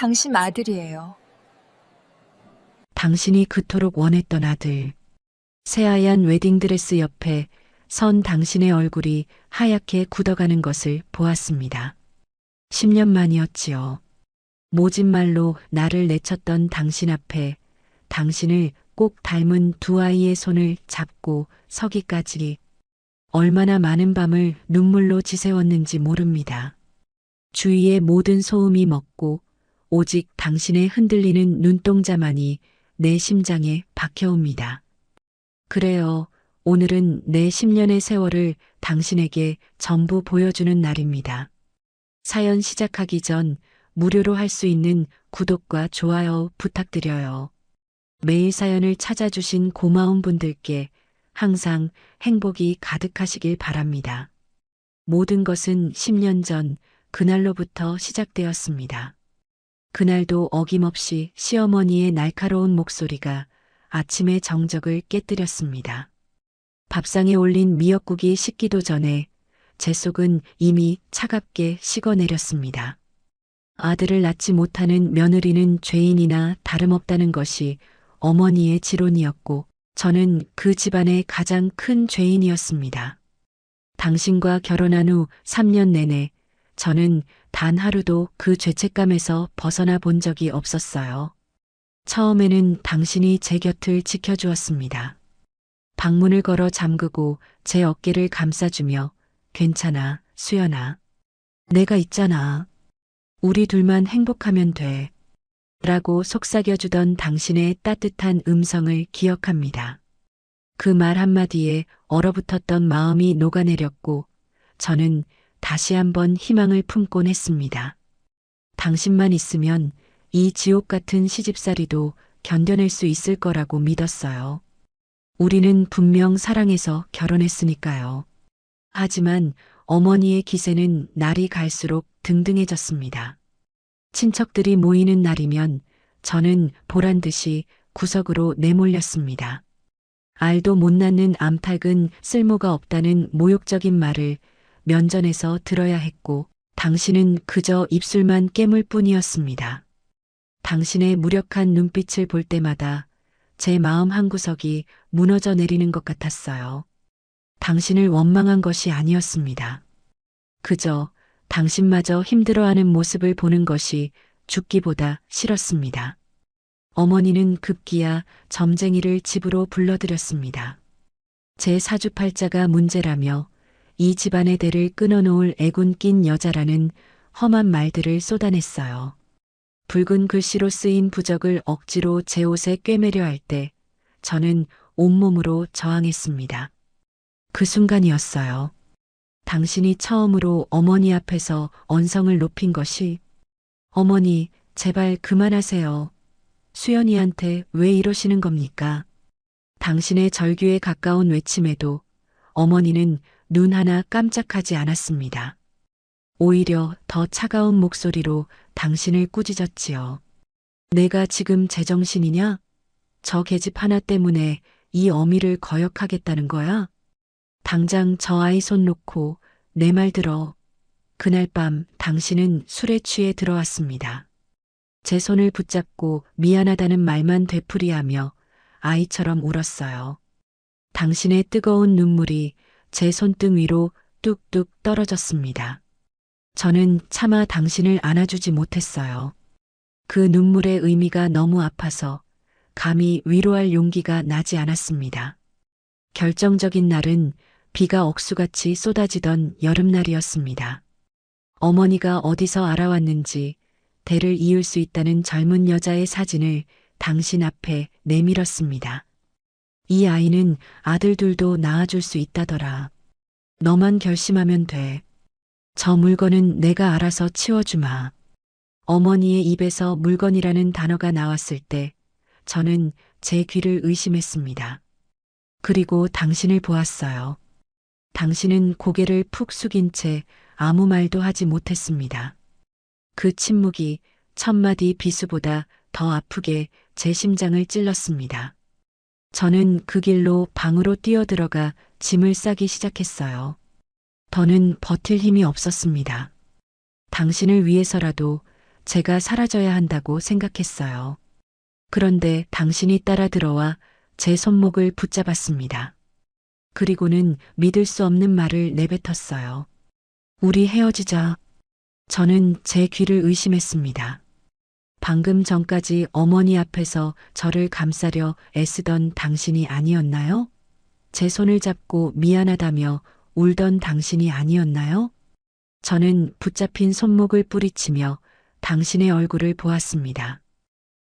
당신 아들이에요. 당신이 그토록 원했던 아들. 새하얀 웨딩드레스 옆에 선 당신의 얼굴이 하얗게 굳어가는 것을 보았습니다. 10년 만이었지요. 모진 말로 나를 내쳤던 당신 앞에 당신을 꼭 닮은 두 아이의 손을 잡고 서기까지 얼마나 많은 밤을 눈물로 지새웠는지 모릅니다. 주위의 모든 소음이 멎고 오직 당신의 흔들리는 눈동자만이 내 심장에 박혀옵니다. 그래요. 오늘은 내 10년의 세월을 당신에게 전부 보여주는 날입니다. 사연 시작하기 전 무료로 할 수 있는 구독과 좋아요 부탁드려요. 매일 사연을 찾아주신 고마운 분들께 항상 행복이 가득하시길 바랍니다. 모든 것은 10년 전 그날로부터 시작되었습니다. 그날도 어김없이 시어머니의 날카로운 목소리가 아침의 정적을 깨뜨렸습니다. 밥상에 올린 미역국이 식기도 전에 제 속은 이미 차갑게 식어내렸습니다. 아들을 낳지 못하는 며느리는 죄인이나 다름없다는 것이 어머니의 지론이었고 저는 그 집안의 가장 큰 죄인이었습니다. 당신과 결혼한 후 3년 내내 저는 단 하루도 그 죄책감에서 벗어나 본 적이 없었어요. 처음에는 당신이 제 곁을 지켜주었습니다. 방문을 걸어 잠그고 제 어깨를 감싸주며 괜찮아, 수연아. 내가 있잖아. 우리 둘만 행복하면 돼. 라고 속삭여주던 당신의 따뜻한 음성을 기억합니다. 그 말 한마디에 얼어붙었던 마음이 녹아내렸고 저는 다시 한번 희망을 품곤 했습니다. 당신만 있으면 이 지옥 같은 시집살이도 견뎌낼 수 있을 거라고 믿었어요. 우리는 분명 사랑해서 결혼했으니까요. 하지만 어머니의 기세는 날이 갈수록 등등해졌습니다. 친척들이 모이는 날이면 저는 보란 듯이 구석으로 내몰렸습니다. 알도 못 낳는 암탉은 쓸모가 없다는 모욕적인 말을 면전에서 들어야 했고 당신은 그저 입술만 깨물 뿐이었습니다. 당신의 무력한 눈빛을 볼 때마다 제 마음 한구석이 무너져 내리는 것 같았어요. 당신을 원망한 것이 아니었습니다. 그저 당신마저 힘들어하는 모습을 보는 것이 죽기보다 싫었습니다. 어머니는 급기야 점쟁이를 집으로 불러들였습니다. 제 사주팔자가 문제라며 이 집안의 대를 끊어놓을 애군 낀 여자라는 험한 말들을 쏟아냈어요. 붉은 글씨로 쓰인 부적을 억지로 제 옷에 꿰매려 할 때 저는 온몸으로 저항했습니다. 그 순간이었어요. 당신이 처음으로 어머니 앞에서 언성을 높인 것이 어머니, 제발 그만하세요. 수연이한테 왜 이러시는 겁니까? 당신의 절규에 가까운 외침에도 어머니는 눈 하나 깜짝하지 않았습니다. 오히려 더 차가운 목소리로 당신을 꾸짖었지요. 내가 지금 제정신이냐? 저 계집 하나 때문에 이 어미를 거역하겠다는 거야? 당장 저 아이 손 놓고 내 말 들어. 그날 밤 당신은 술에 취해 들어왔습니다. 제 손을 붙잡고 미안하다는 말만 되풀이하며 아이처럼 울었어요. 당신의 뜨거운 눈물이 제 손등 위로 뚝뚝 떨어졌습니다. 저는 차마 당신을 안아주지 못했어요. 그 눈물의 의미가 너무 아파서 감히 위로할 용기가 나지 않았습니다. 결정적인 날은 비가 억수같이 쏟아지던 여름날이었습니다. 어머니가 어디서 알아왔는지 대를 이을 수 있다는 젊은 여자의 사진을 당신 앞에 내밀었습니다. 이 아이는 아들 둘도 낳아줄 수 있다더라. 너만 결심하면 돼. 저 물건은 내가 알아서 치워주마. 어머니의 입에서 물건이라는 단어가 나왔을 때 저는 제 귀를 의심했습니다. 그리고 당신을 보았어요. 당신은 고개를 푹 숙인 채 아무 말도 하지 못했습니다. 그 침묵이 천마디 비수보다 더 아프게 제 심장을 찔렀습니다. 저는 그 길로 방으로 뛰어들어가 짐을 싸기 시작했어요. 더는 버틸 힘이 없었습니다. 당신을 위해서라도 제가 사라져야 한다고 생각했어요. 그런데 당신이 따라 들어와 제 손목을 붙잡았습니다. 그리고는 믿을 수 없는 말을 내뱉었어요. 우리 헤어지자. 저는 제 귀를 의심했습니다. 방금 전까지 어머니 앞에서 저를 감싸려 애쓰던 당신이 아니었나요? 제 손을 잡고 미안하다며 울던 당신이 아니었나요? 저는 붙잡힌 손목을 뿌리치며 당신의 얼굴을 보았습니다.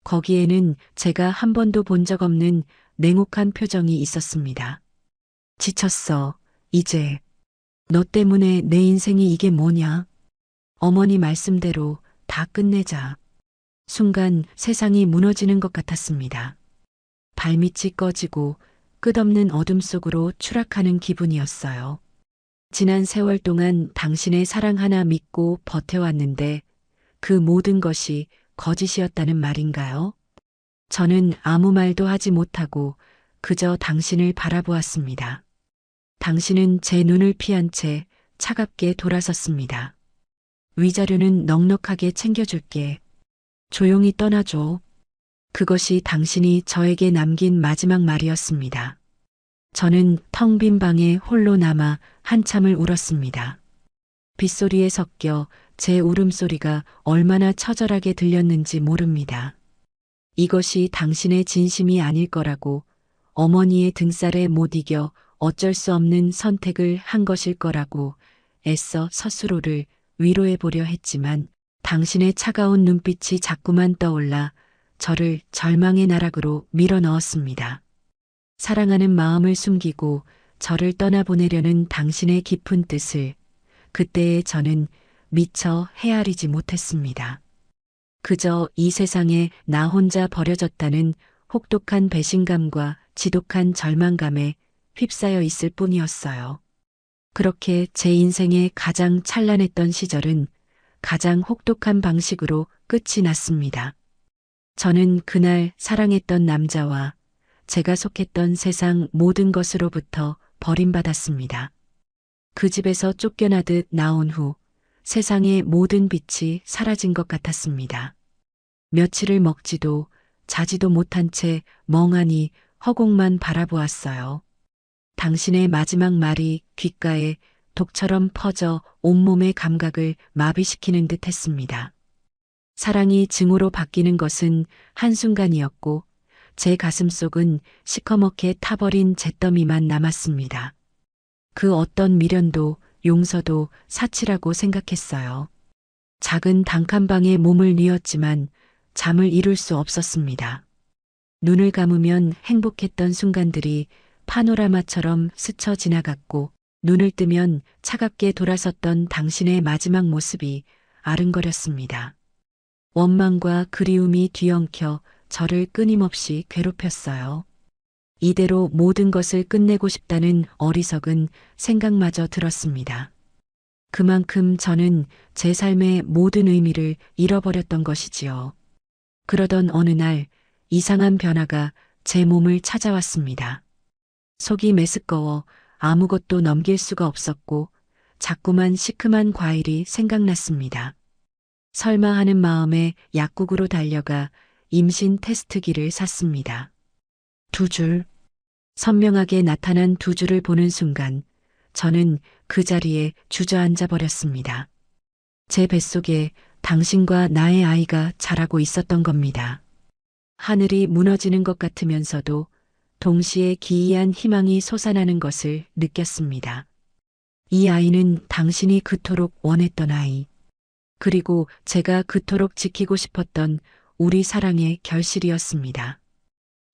거기에는 제가 한 번도 본 적 없는 냉혹한 표정이 있었습니다. 지쳤어. 이제. 너 때문에 내 인생이 이게 뭐냐? 어머니 말씀대로 다 끝내자. 순간 세상이 무너지는 것 같았습니다. 발밑이 꺼지고 끝없는 어둠 속으로 추락하는 기분이었어요. 지난 세월 동안 당신의 사랑 하나 믿고 버텨왔는데 그 모든 것이 거짓이었다는 말인가요? 저는 아무 말도 하지 못하고 그저 당신을 바라보았습니다. 당신은 제 눈을 피한 채 차갑게 돌아섰습니다. 위자료는 넉넉하게 챙겨줄게. 조용히 떠나줘. 그것이 당신이 저에게 남긴 마지막 말이었습니다. 저는 텅 빈 방에 홀로 남아 한참을 울었습니다. 빗소리에 섞여 제 울음소리가 얼마나 처절하게 들렸는지 모릅니다. 이것이 당신의 진심이 아닐 거라고, 어머니의 등살에 못 이겨 어쩔 수 없는 선택을 한 것일 거라고 애써 스스로를 위로해 보려 했지만 당신의 차가운 눈빛이 자꾸만 떠올라 저를 절망의 나락으로 밀어 넣었습니다. 사랑하는 마음을 숨기고 저를 떠나보내려는 당신의 깊은 뜻을 그때의 저는 미처 헤아리지 못했습니다. 그저 이 세상에 나 혼자 버려졌다는 혹독한 배신감과 지독한 절망감에 휩싸여 있을 뿐이었어요. 그렇게 제 인생의 가장 찬란했던 시절은 가장 혹독한 방식으로 끝이 났습니다. 저는 그날 사랑했던 남자와 제가 속했던 세상 모든 것으로부터 버림받았습니다. 그 집에서 쫓겨나듯 나온 후 세상의 모든 빛이 사라진 것 같았습니다. 며칠을 먹지도 자지도 못한 채 멍하니 허공만 바라보았어요. 당신의 마지막 말이 귓가에 독처럼 퍼져 온몸의 감각을 마비시키는 듯 했습니다. 사랑이 증오로 바뀌는 것은 한순간이었고 제 가슴속은 시커멓게 타버린 잿더미만 남았습니다. 그 어떤 미련도 용서도 사치라고 생각했어요. 작은 단칸방에 몸을 뉘었지만 잠을 이룰 수 없었습니다. 눈을 감으면 행복했던 순간들이 파노라마처럼 스쳐 지나갔고 눈을 뜨면 차갑게 돌아섰던 당신의 마지막 모습이 아른거렸습니다. 원망과 그리움이 뒤엉켜 저를 끊임없이 괴롭혔어요. 이대로 모든 것을 끝내고 싶다는 어리석은 생각마저 들었습니다. 그만큼 저는 제 삶의 모든 의미를 잃어버렸던 것이지요. 그러던 어느 날 이상한 변화가 제 몸을 찾아왔습니다. 속이 메스꺼워 아무것도 넘길 수가 없었고 자꾸만 시큼한 과일이 생각났습니다. 설마 하는 마음에 약국으로 달려가 임신 테스트기를 샀습니다. 2줄. 선명하게 나타난 2줄을 보는 순간 저는 그 자리에 주저앉아 버렸습니다. 제 뱃속에 당신과 나의 아이가 자라고 있었던 겁니다. 하늘이 무너지는 것 같으면서도 동시에 기이한 희망이 솟아나는 것을 느꼈습니다. 이 아이는 당신이 그토록 원했던 아이, 그리고 제가 그토록 지키고 싶었던 우리 사랑의 결실이었습니다.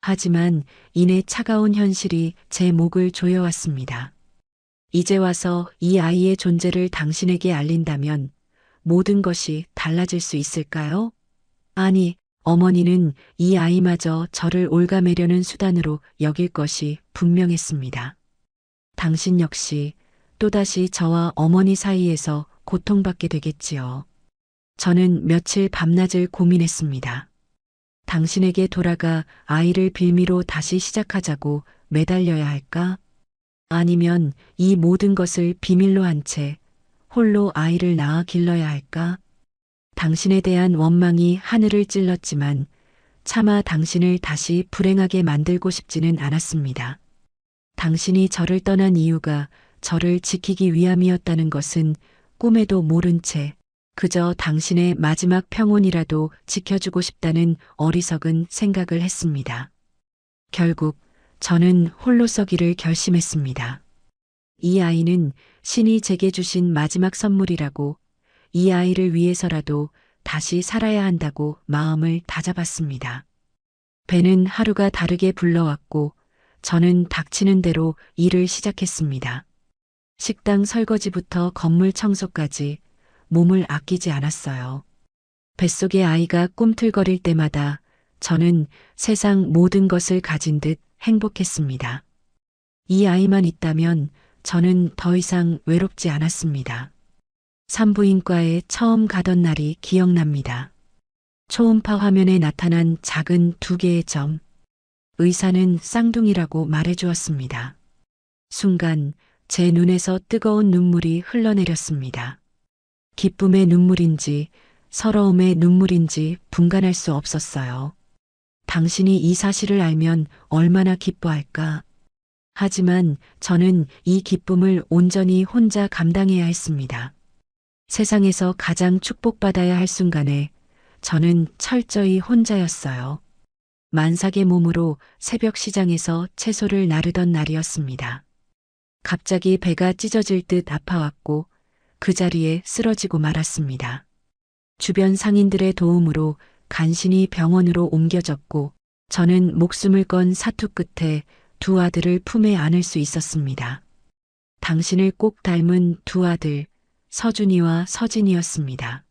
하지만 이내 차가운 현실이 제 목을 조여왔습니다. 이제 와서 이 아이의 존재를 당신에게 알린다면 모든 것이 달라질 수 있을까요? 아니, 어머니는 이 아이마저 저를 옭아매려는 수단으로 여길 것이 분명했습니다. 당신 역시 또다시 저와 어머니 사이에서 고통받게 되겠지요. 저는 며칠 밤낮을 고민했습니다. 당신에게 돌아가 아이를 빌미로 다시 시작하자고 매달려야 할까? 아니면 이 모든 것을 비밀로 한 채 홀로 아이를 낳아 길러야 할까? 당신에 대한 원망이 하늘을 찔렀지만 차마 당신을 다시 불행하게 만들고 싶지는 않았습니다. 당신이 저를 떠난 이유가 저를 지키기 위함이었다는 것은 꿈에도 모른 채 그저 당신의 마지막 평온이라도 지켜주고 싶다는 어리석은 생각을 했습니다. 결국 저는 홀로 서기를 결심했습니다. 이 아이는 신이 제게 주신 마지막 선물이라고, 이 아이를 위해서라도 다시 살아야 한다고 마음을 다잡았습니다. 배는 하루가 다르게 불러왔고 저는 닥치는 대로 일을 시작했습니다. 식당 설거지부터 건물 청소까지 몸을 아끼지 않았어요. 뱃속의 아이가 꿈틀거릴 때마다 저는 세상 모든 것을 가진 듯 행복했습니다. 이 아이만 있다면 저는 더 이상 외롭지 않았습니다. 산부인과에 처음 가던 날이 기억납니다. 초음파 화면에 나타난 작은 2개의 점. 의사는 쌍둥이라고 말해주었습니다. 순간 제 눈에서 뜨거운 눈물이 흘러내렸습니다. 기쁨의 눈물인지 서러움의 눈물인지 분간할 수 없었어요. 당신이 이 사실을 알면 얼마나 기뻐할까? 하지만 저는 이 기쁨을 온전히 혼자 감당해야 했습니다. 세상에서 가장 축복받아야 할 순간에 저는 철저히 혼자였어요. 만삭의 몸으로 새벽 시장에서 채소를 나르던 날이었습니다. 갑자기 배가 찢어질 듯 아파왔고 그 자리에 쓰러지고 말았습니다. 주변 상인들의 도움으로 간신히 병원으로 옮겨졌고 저는 목숨을 건 사투 끝에 2 아들을 품에 안을 수 있었습니다. 당신을 꼭 닮은 2 아들, 서준이와 서진이었습니다.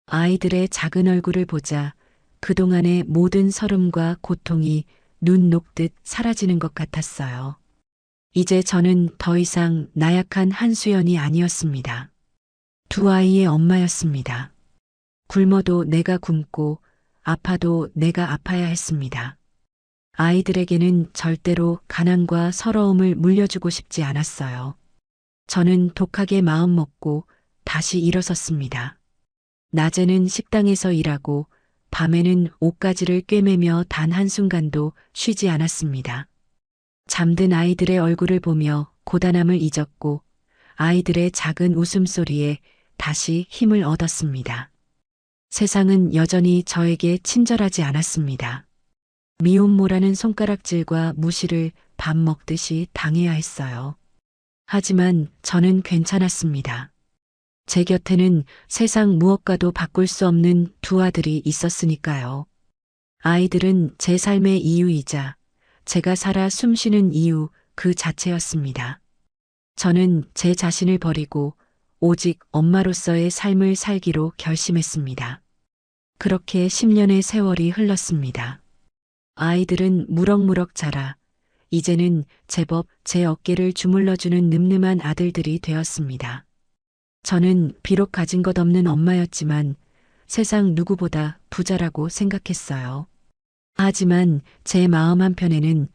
아이들의 작은 얼굴을 보자 그동안의 모든 서름과 고통이 눈 녹듯 사라지는 것 같았어요. 이제 저는 더 이상 나약한 한수연이 아니었습니다. 2 아이의 엄마였습니다. 굶어도 내가 굶고 아파도 내가 아파야 했습니다. 아이들에게는 절대로 가난과 서러움을 물려주고 싶지 않았어요. 저는 독하게 마음먹고 다시 일어섰습니다. 낮에는 식당에서 일하고 밤에는 옷가지를 꿰매며 단 한순간도 쉬지 않았습니다. 잠든 아이들의 얼굴을 보며 고단함을 잊었고 아이들의 작은 웃음소리에 다시 힘을 얻었습니다. 세상은 여전히 저에게 친절하지 않았습니다. 미움모라는 손가락질과 무시를 밥 먹듯이 당해야 했어요. 하지만 저는 괜찮았습니다. 제 곁에는 세상 무엇과도 바꿀 수 없는 2 아들이 있었으니까요. 아이들은 제 삶의 이유이자 제가 살아 숨쉬는 이유 그 자체였습니다. 저는 제 자신을 버리고 오직 엄마로서의 삶을 살기로 결심했습니다. 그렇게 10년의 세월이 흘렀습니다. 아이들은 무럭무럭 자라 이제는 제법 제 어깨를 주물러주는 늠름한 아들들이 되었습니다. 저는 비록 가진 것 없는 엄마였지만 세상 누구보다 부자라고 생각했어요. 하지만 제 마음 한편에는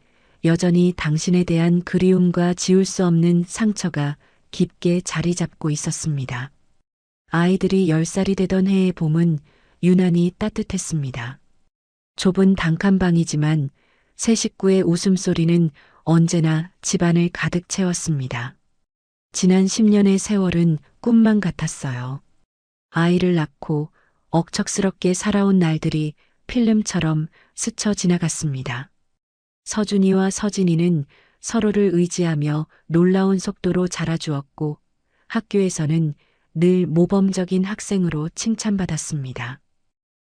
여전히 당신에 대한 그리움과 지울 수 없는 상처가 깊게 자리 잡고 있었습니다. 아이들이 10살이 되던 해의 봄은 유난히 따뜻했습니다. 좁은 단칸방이지만 새 식구의 웃음소리는 언제나 집안을 가득 채웠습니다. 지난 10년의 세월은 꿈만 같았어요. 아이를 낳고 억척스럽게 살아온 날들이 필름처럼 스쳐 지나갔습니다. 서준이와 서진이는 서로를 의지하며 놀라운 속도로 자라주었고 학교에서는 늘 모범적인 학생으로 칭찬받았습니다.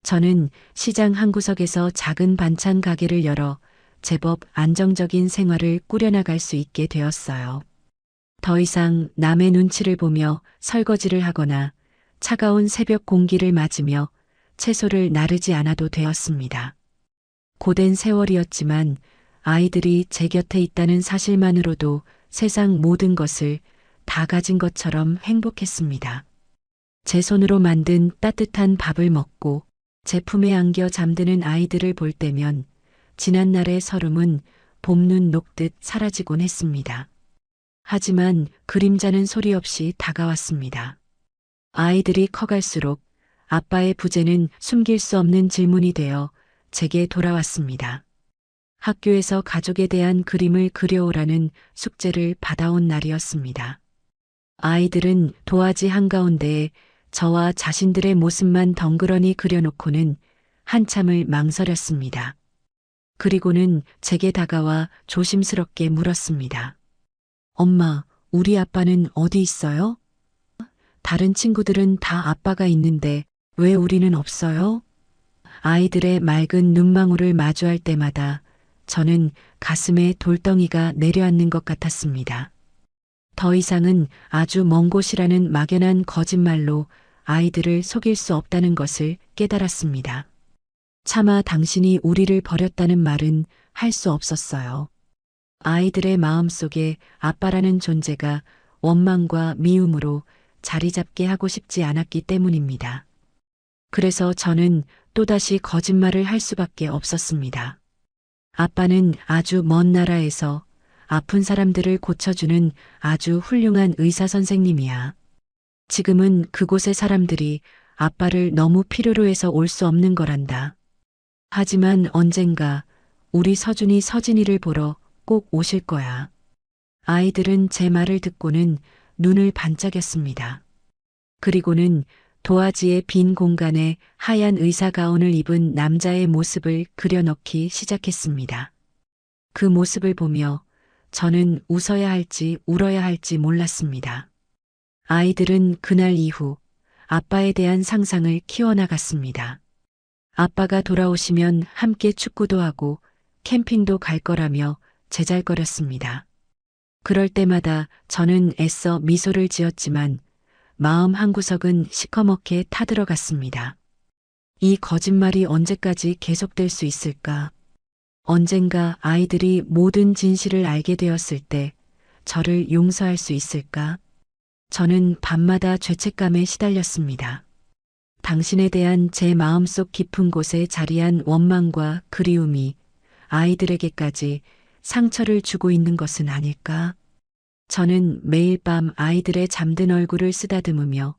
저는 시장 한 구석에서 작은 반찬 가게를 열어 제법 안정적인 생활을 꾸려나갈 수 있게 되었어요. 더 이상 남의 눈치를 보며 설거지를 하거나 차가운 새벽 공기를 맞으며 채소를 나르지 않아도 되었습니다. 고된 세월이었지만 아이들이 제 곁에 있다는 사실만으로도 세상 모든 것을 다 가진 것처럼 행복했습니다. 제 손으로 만든 따뜻한 밥을 먹고 제 품에 안겨 잠드는 아이들을 볼 때면 지난날의 서름은 봄눈 녹듯 사라지곤 했습니다. 하지만 그림자는 소리 없이 다가왔습니다. 아이들이 커갈수록 아빠의 부재는 숨길 수 없는 질문이 되어 제게 돌아왔습니다. 학교에서 가족에 대한 그림을 그려오라는 숙제를 받아온 날이었습니다. 아이들은 도화지 한가운데에 저와 자신들의 모습만 덩그러니 그려놓고는 한참을 망설였습니다. 그리고는 제게 다가와 조심스럽게 물었습니다. 엄마, 우리 아빠는 어디 있어요? 다른 친구들은 다 아빠가 있는데 왜 우리는 없어요? 아이들의 맑은 눈망울을 마주할 때마다 저는 가슴에 돌덩이가 내려앉는 것 같았습니다. 더 이상은 아주 먼 곳이라는 막연한 거짓말로 아이들을 속일 수 없다는 것을 깨달았습니다. 차마 당신이 우리를 버렸다는 말은 할 수 없었어요. 아이들의 마음속에 아빠라는 존재가 원망과 미움으로 자리 잡게 하고 싶지 않았기 때문입니다. 그래서 저는 또다시 거짓말을 할 수밖에 없었습니다. 아빠는 아주 먼 나라에서 아픈 사람들을 고쳐주는 아주 훌륭한 의사 선생님이야. 지금은 그곳의 사람들이 아빠를 너무 필요로 해서 올 수 없는 거란다. 하지만 언젠가 우리 서준이 서진이를 보러 꼭 오실 거야. 아이들은 제 말을 듣고는 눈을 반짝였습니다. 그리고는 도화지의 빈 공간에 하얀 의사 가운을 입은 남자의 모습을 그려넣기 시작했습니다. 그 모습을 보며 저는 웃어야 할지 울어야 할지 몰랐습니다. 아이들은 그날 이후 아빠에 대한 상상을 키워나갔습니다. 아빠가 돌아오시면 함께 축구도 하고 캠핑도 갈 거라며 제잘거렸습니다. 그럴 때마다 저는 애써 미소를 지었지만 마음 한구석은 시커멓게 타들어갔습니다. 이 거짓말이 언제까지 계속될 수 있을까? 언젠가 아이들이 모든 진실을 알게 되었을 때 저를 용서할 수 있을까? 저는 밤마다 죄책감에 시달렸습니다. 당신에 대한 제 마음속 깊은 곳에 자리한 원망과 그리움이 아이들에게까지 상처를 주고 있는 것은 아닐까? 저는 매일 밤 아이들의 잠든 얼굴을 쓰다듬으며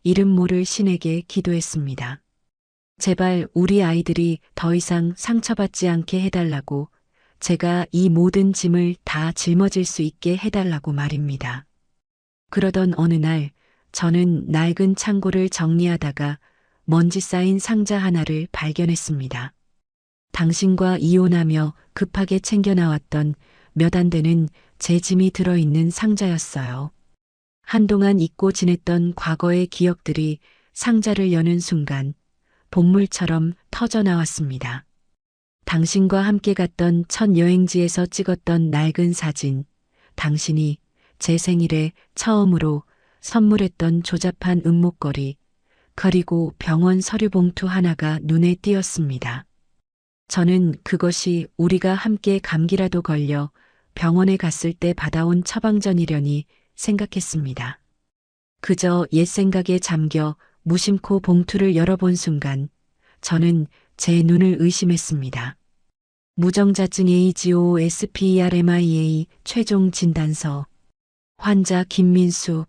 이름 모를 신에게 기도했습니다. 제발 우리 아이들이 더 이상 상처받지 않게 해달라고, 제가 이 모든 짐을 다 짊어질 수 있게 해달라고 말입니다. 그러던 어느 날 저는 낡은 창고를 정리하다가 먼지 쌓인 상자 하나를 발견했습니다. 당신과 이혼하며 급하게 챙겨 나왔던 몇 안 되는 제 짐이 들어있는 상자였어요. 한동안 잊고 지냈던 과거의 기억들이 상자를 여는 순간 본물처럼 터져 나왔습니다. 당신과 함께 갔던 첫 여행지에서 찍었던 낡은 사진, 당신이 제 생일에 처음으로 선물했던 조잡한 은목걸이, 그리고 병원 서류 봉투 하나가 눈에 띄었습니다. 저는 그것이 우리가 함께 감기라도 걸려 병원에 갔을 때 받아온 처방전이려니 생각했습니다. 그저 옛 생각에 잠겨 무심코 봉투를 열어본 순간 저는 제 눈을 의심했습니다. 무정자증 AGOSPERMIA 최종 진단서. 환자 김민수.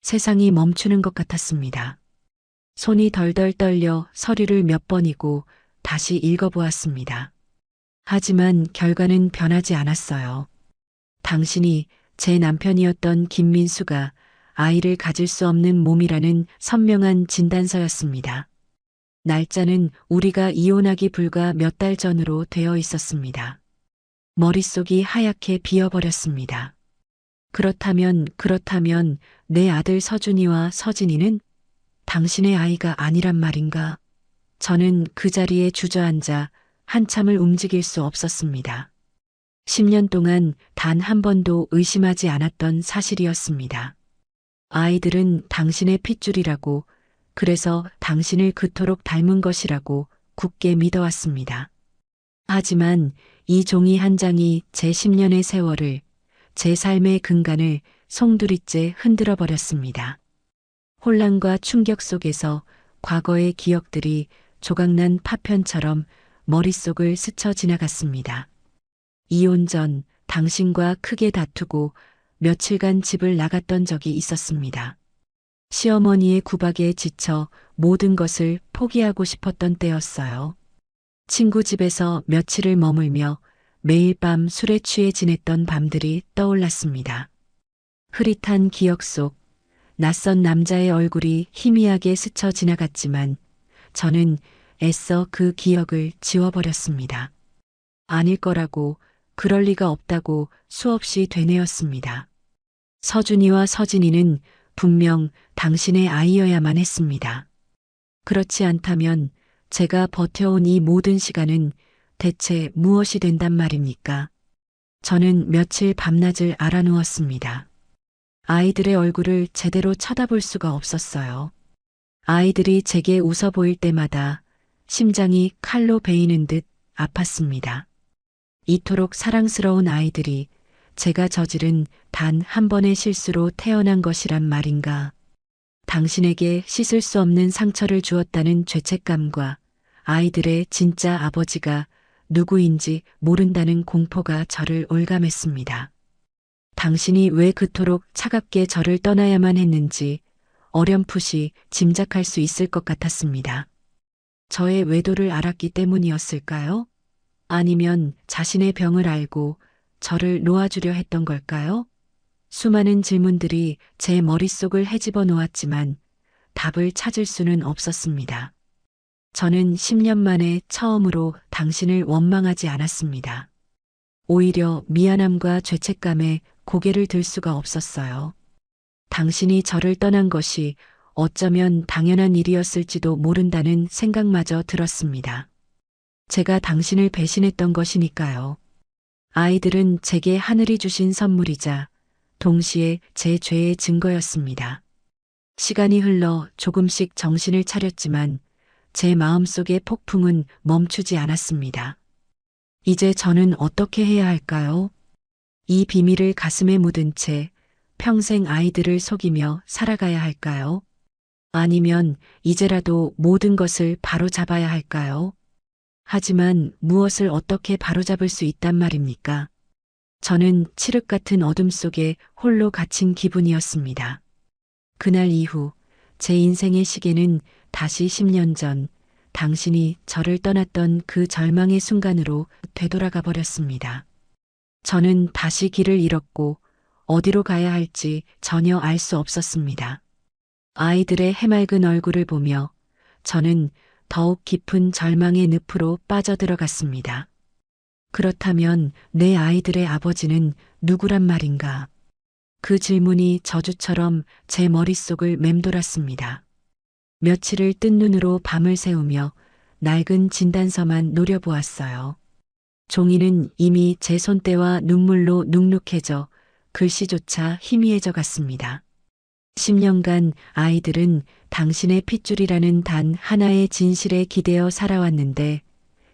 세상이 멈추는 것 같았습니다. 손이 덜덜 떨려 서류를 몇 번이고 다시 읽어보았습니다. 하지만 결과는 변하지 않았어요. 당신이 제 남편이었던 김민수가 아이를 가질 수 없는 몸이라는 선명한 진단서였습니다. 날짜는 우리가 이혼하기 불과 몇 달 전으로 되어 있었습니다. 머릿속이 하얗게 비어버렸습니다. 그렇다면 내 아들 서준이와 서진이는 당신의 아이가 아니란 말인가? 저는 그 자리에 주저앉아 한참을 움직일 수 없었습니다. 10년 동안 단 한 번도 의심하지 않았던 사실이었습니다. 아이들은 당신의 핏줄이라고, 그래서 당신을 그토록 닮은 것이라고 굳게 믿어왔습니다. 하지만 이 종이 한 장이 제 10년의 세월을, 제 삶의 근간을 송두리째 흔들어 버렸습니다. 혼란과 충격 속에서 과거의 기억들이 조각난 파편처럼 머릿속을 스쳐 지나갔습니다. 이혼 전 당신과 크게 다투고 며칠간 집을 나갔던 적이 있었습니다. 시어머니의 구박에 지쳐 모든 것을 포기하고 싶었던 때였어요. 친구 집에서 며칠을 머물며 매일 밤 술에 취해 지냈던 밤들이 떠올랐습니다. 흐릿한 기억 속 낯선 남자의 얼굴이 희미하게 스쳐 지나갔지만 저는 애써 그 기억을 지워버렸습니다. 아닐 거라고, 그럴 리가 없다고 수없이 되뇌었습니다. 서준이와 서진이는 분명 당신의 아이여야만 했습니다. 그렇지 않다면 제가 버텨온 이 모든 시간은 대체 무엇이 된단 말입니까? 저는 며칠 밤낮을 알아누웠습니다. 아이들의 얼굴을 제대로 쳐다볼 수가 없었어요. 아이들이 제게 웃어 보일 때마다 심장이 칼로 베이는 듯 아팠습니다. 이토록 사랑스러운 아이들이 제가 저지른 단 한 번의 실수로 태어난 것이란 말인가. 당신에게 씻을 수 없는 상처를 주었다는 죄책감과 아이들의 진짜 아버지가 누구인지 모른다는 공포가 저를 올감했습니다. 당신이 왜 그토록 차갑게 저를 떠나야만 했는지 어렴풋이 짐작할 수 있을 것 같았습니다. 저의 외도를 알았기 때문이었을까요? 아니면 자신의 병을 알고 저를 놓아주려 했던 걸까요? 수많은 질문들이 제 머릿속을 헤집어 놓았지만 답을 찾을 수는 없었습니다. 저는 10년 만에 처음으로 당신을 원망하지 않았습니다. 오히려 미안함과 죄책감에 고개를 들 수가 없었어요. 당신이 저를 떠난 것이 어쩌면 당연한 일이었을지도 모른다는 생각마저 들었습니다. 제가 당신을 배신했던 것이니까요. 아이들은 제게 하늘이 주신 선물이자 동시에 제 죄의 증거였습니다. 시간이 흘러 조금씩 정신을 차렸지만 제 마음속의 폭풍은 멈추지 않았습니다. 이제 저는 어떻게 해야 할까요? 이 비밀을 가슴에 묻은 채 평생 아이들을 속이며 살아가야 할까요? 아니면 이제라도 모든 것을 바로잡아야 할까요? 하지만 무엇을 어떻게 바로잡을 수 있단 말입니까? 저는 칠흑 같은 어둠 속에 홀로 갇힌 기분이었습니다. 그날 이후 제 인생의 시계는 다시 10년 전 당신이 저를 떠났던 그 절망의 순간으로 되돌아가 버렸습니다. 저는 다시 길을 잃었고 어디로 가야 할지 전혀 알 수 없었습니다. 아이들의 해맑은 얼굴을 보며 저는 더욱 깊은 절망의 늪으로 빠져들어갔습니다. 그렇다면 내 아이들의 아버지는 누구란 말인가? 그 질문이 저주처럼 제 머릿속을 맴돌았습니다. 며칠을 뜬 눈으로 밤을 새우며 낡은 진단서만 노려보았어요. 종이는 이미 제 손때와 눈물로 눅눅해져 글씨조차 희미해져 갔습니다. 10년간 아이들은 당신의 핏줄이라는 단 하나의 진실에 기대어 살아왔는데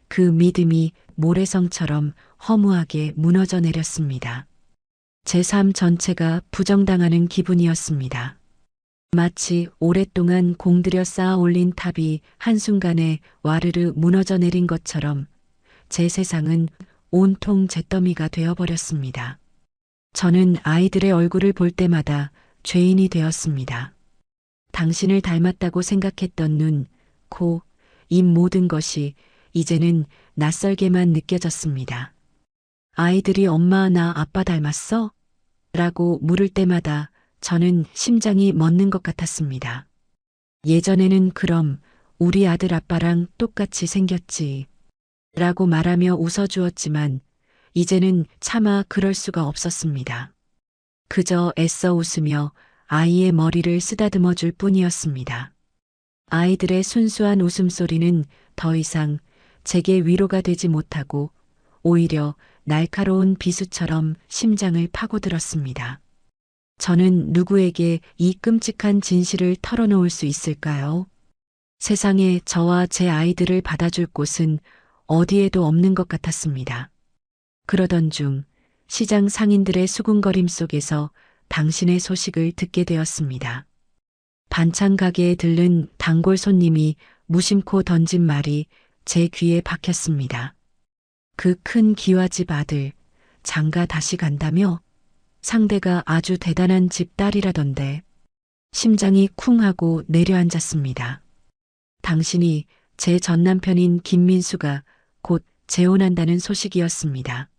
그 믿음이 모래성처럼 허무하게 무너져 내렸습니다. 제 삶 전체가 부정당하는 기분이었습니다. 마치 오랫동안 공들여 쌓아 올린 탑이 한순간에 와르르 무너져 내린 것처럼 제 세상은 온통 잿더미가 되어버렸습니다. 저는 아이들의 얼굴을 볼 때마다 죄인이 되었습니다. 당신을 닮았다고 생각했던 눈, 코, 입 모든 것이 이제는 낯설게만 느껴졌습니다. 아이들이 엄마 나 아빠 닮았어? 라고 물을 때마다 저는 심장이 멎는 것 같았습니다. 예전에는 그럼 우리 아들 아빠랑 똑같이 생겼지. 라고 말하며 웃어주었지만 이제는 차마 그럴 수가 없었습니다. 그저 애써 웃으며 아이의 머리를 쓰다듬어 줄 뿐이었습니다. 아이들의 순수한 웃음소리는 더 이상 제게 위로가 되지 못하고 오히려 날카로운 비수처럼 심장을 파고들었습니다. 저는 누구에게 이 끔찍한 진실을 털어놓을 수 있을까요? 세상에 저와 제 아이들을 받아줄 곳은 어디에도 없는 것 같았습니다. 그러던 중 시장 상인들의 수군거림 속에서 당신의 소식을 듣게 되었습니다. 반찬 가게에 들른 단골 손님이 무심코 던진 말이 제 귀에 박혔습니다. 그 큰 기와집 아들, 장가 다시 간다며? 상대가 아주 대단한 집 딸이라던데. 심장이 쿵 하고 내려앉았습니다. 당신이 제 전남편인 김민수가 곧 재혼한다는 소식이었습니다.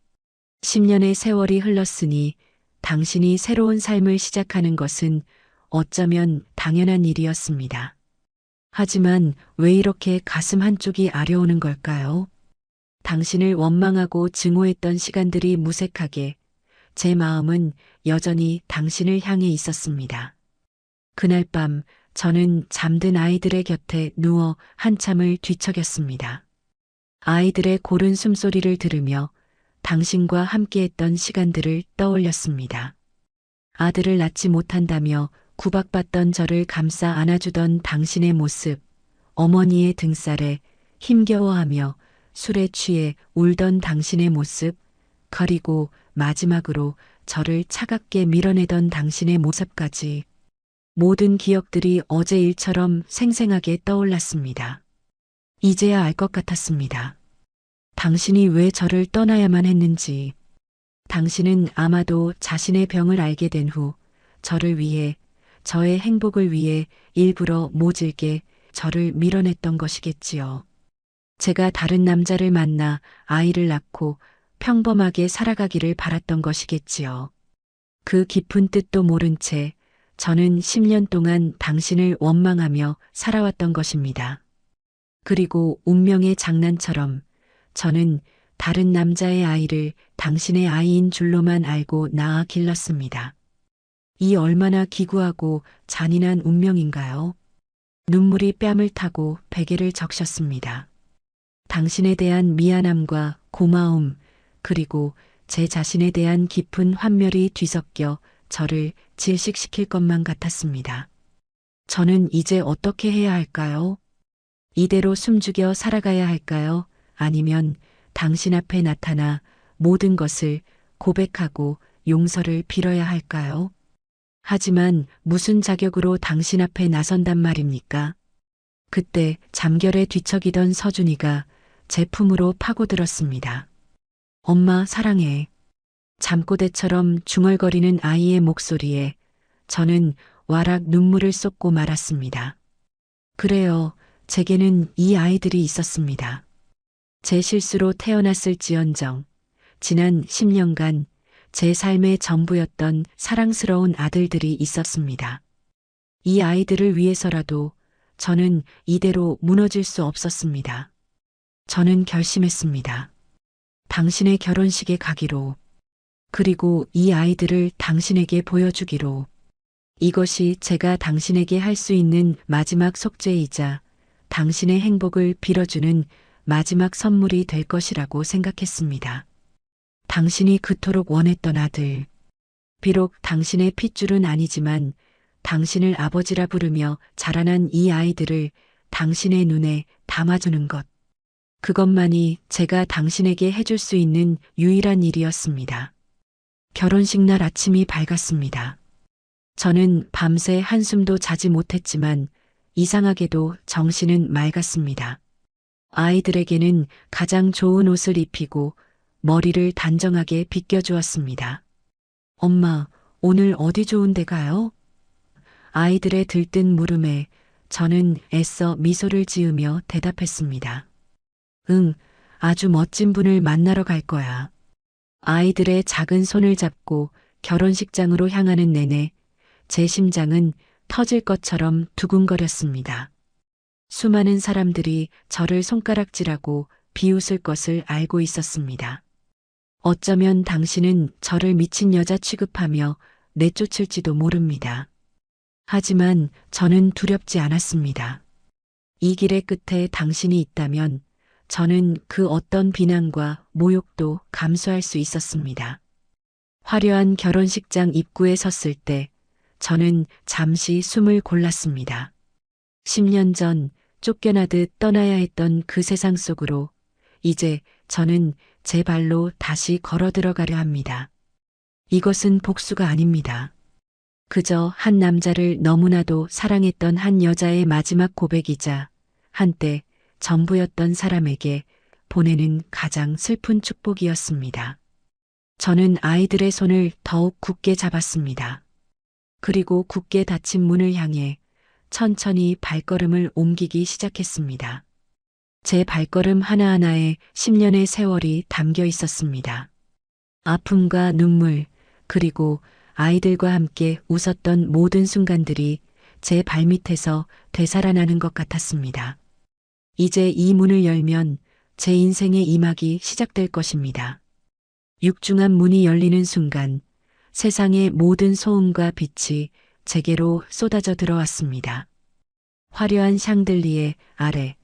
10년의 세월이 흘렀으니 당신이 새로운 삶을 시작하는 것은 어쩌면 당연한 일이었습니다. 하지만 왜 이렇게 가슴 한쪽이 아려오는 걸까요? 당신을 원망하고 증오했던 시간들이 무색하게 제 마음은 여전히 당신을 향해 있었습니다. 그날 밤 저는 잠든 아이들의 곁에 누워 한참을 뒤척였습니다. 아이들의 고른 숨소리를 들으며 당신과 함께했던 시간들을 떠올렸습니다. 아들을 낳지 못한다며 구박받던 저를 감싸 안아주던 당신의 모습, 어머니의 등살에 힘겨워하며 술에 취해 울던 당신의 모습, 그리고 마지막으로 저를 차갑게 밀어내던 당신의 모습까지 모든 기억들이 어제 일처럼 생생하게 떠올랐습니다. 이제야 알 것 같았습니다. 당신이 왜 저를 떠나야만 했는지. 당신은 아마도 자신의 병을 알게 된 후 저를 위해, 저의 행복을 위해 일부러 모질게 저를 밀어냈던 것이겠지요. 제가 다른 남자를 만나 아이를 낳고 평범하게 살아가기를 바랐던 것이겠지요. 그 깊은 뜻도 모른 채 저는 10년 동안 당신을 원망하며 살아왔던 것입니다. 그리고 운명의 장난처럼 저는 다른 남자의 아이를 당신의 아이인 줄로만 알고 낳아 길렀습니다. 이 얼마나 기구하고 잔인한 운명인가요? 눈물이 뺨을 타고 베개를 적셨습니다. 당신에 대한 미안함과 고마움, 그리고 제 자신에 대한 깊은 환멸이 뒤섞여 저를 질식시킬 것만 같았습니다. 저는 이제 어떻게 해야 할까요? 이대로 숨죽여 살아가야 할까요? 아니면 당신 앞에 나타나 모든 것을 고백하고 용서를 빌어야 할까요? 하지만 무슨 자격으로 당신 앞에 나선단 말입니까? 그때 잠결에 뒤척이던 서준이가 제 품으로 파고들었습니다. 엄마 사랑해. 잠꼬대처럼 중얼거리는 아이의 목소리에 저는 와락 눈물을 쏟고 말았습니다. 그래요, 제게는 이 아이들이 있었습니다. 제 실수로 태어났을지언정 지난 10년간 제 삶의 전부였던 사랑스러운 아들들이 있었습니다. 이 아이들을 위해서라도 저는 이대로 무너질 수 없었습니다. 저는 결심했습니다. 당신의 결혼식에 가기로, 그리고 이 아이들을 당신에게 보여주기로. 이것이 제가 당신에게 할 수 있는 마지막 속죄이자 당신의 행복을 빌어주는 마지막 선물이 될 것이라고 생각했습니다. 당신이 그토록 원했던 아들. 비록 당신의 핏줄은 아니지만 당신을 아버지라 부르며 자라난 이 아이들을 당신의 눈에 담아주는 것. 그것만이 제가 당신에게 해줄 수 있는 유일한 일이었습니다. 결혼식 날 아침이 밝았습니다. 저는 밤새 한숨도 자지 못했지만 이상하게도 정신은 맑았습니다. 아이들에게는 가장 좋은 옷을 입히고 머리를 단정하게 빗겨주었습니다. 엄마, 오늘 어디 좋은 데 가요? 아이들의 들뜬 물음에 저는 애써 미소를 지으며 대답했습니다. 응, 아주 멋진 분을 만나러 갈 거야. 아이들의 작은 손을 잡고 결혼식장으로 향하는 내내 제 심장은 터질 것처럼 두근거렸습니다. 수많은 사람들이 저를 손가락질하고 비웃을 것을 알고 있었습니다. 어쩌면 당신은 저를 미친 여자 취급하며 내쫓을지도 모릅니다. 하지만 저는 두렵지 않았습니다. 이 길의 끝에 당신이 있다면 저는 그 어떤 비난과 모욕도 감수할 수 있었습니다. 화려한 결혼식장 입구에 섰을 때 저는 잠시 숨을 골랐습니다. 10년 전 쫓겨나듯 떠나야 했던 그 세상 속으로 이제 저는 제 발로 다시 걸어 들어가려 합니다. 이것은 복수가 아닙니다. 그저 한 남자를 너무나도 사랑했던 한 여자의 마지막 고백이자 한때 전부였던 사람에게 보내는 가장 슬픈 축복이었습니다. 저는 아이들의 손을 더욱 굳게 잡았습니다. 그리고 굳게 닫힌 문을 향해 천천히 발걸음을 옮기기 시작했습니다. 제 발걸음 하나하나에 10년의 세월이 담겨 있었습니다. 아픔과 눈물, 그리고 아이들과 함께 웃었던 모든 순간들이 제 발밑에서 되살아나는 것 같았습니다. 이제 이 문을 열면 제 인생의 이막이 시작될 것입니다. 육중한 문이 열리는 순간 세상의 모든 소음과 빛이 제게로 쏟아져 들어왔습니다. 화려한 샹들리에 아래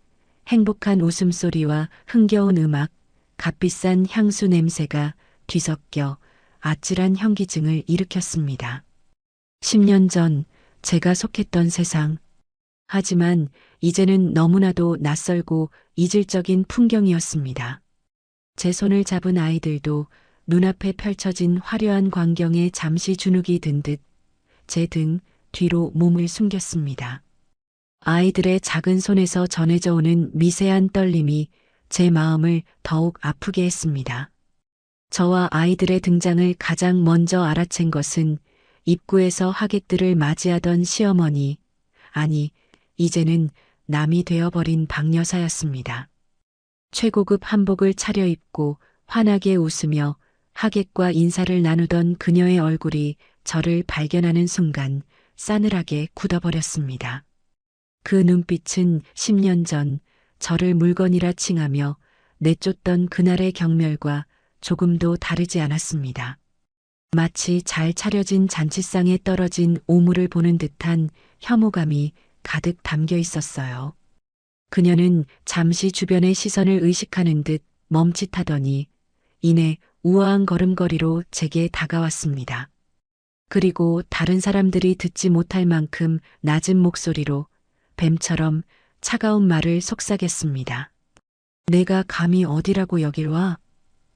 행복한 웃음소리와 흥겨운 음악, 값비싼 향수 냄새가 뒤섞여 아찔한 현기증을 일으켰습니다. 10년 전 제가 속했던 세상. 하지만 이제는 너무나도 낯설고 이질적인 풍경이었습니다. 제 손을 잡은 아이들도 눈앞에 펼쳐진 화려한 광경에 잠시 주눅이 든 듯 제 등 뒤로 몸을 숨겼습니다. 아이들의 작은 손에서 전해져 오는 미세한 떨림이 제 마음을 더욱 아프게 했습니다. 저와 아이들의 등장을 가장 먼저 알아챈 것은 입구에서 하객들을 맞이하던 시어머니, 아니, 이제는 남이 되어버린 박여사였습니다. 최고급 한복을 차려입고 환하게 웃으며 하객과 인사를 나누던 그녀의 얼굴이 저를 발견하는 순간 싸늘하게 굳어버렸습니다. 그 눈빛은 10년 전 저를 물건이라 칭하며 내쫓던 그날의 경멸과 조금도 다르지 않았습니다. 마치 잘 차려진 잔치상에 떨어진 오물을 보는 듯한 혐오감이 가득 담겨 있었어요. 그녀는 잠시 주변의 시선을 의식하는 듯 멈칫하더니 이내 우아한 걸음걸이로 제게 다가왔습니다. 그리고 다른 사람들이 듣지 못할 만큼 낮은 목소리로 뱀처럼 차가운 말을 속삭였습니다. 내가 감히 어디라고 여길 와?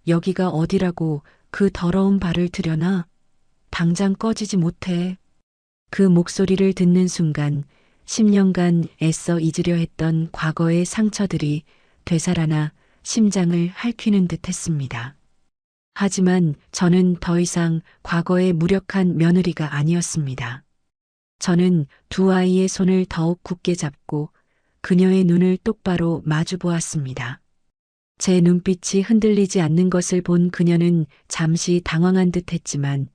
여기가 어디라고 그 더러운 발을 들여놔? 당장 꺼지지 못해. 그 목소리를 듣는 순간 10년간 애써 잊으려 했던 과거의 상처들이 되살아나 심장을 핥히는 듯 했습니다. 하지만 저는 더 이상 과거의 무력한 며느리가 아니었습니다. 저는 두 아이의 손을 더욱 굳게 잡고 그녀의 눈을 똑바로 마주 보았습니다. 제 눈빛이 흔들리지 않는 것을 본 그녀는 잠시 당황한 듯 했지만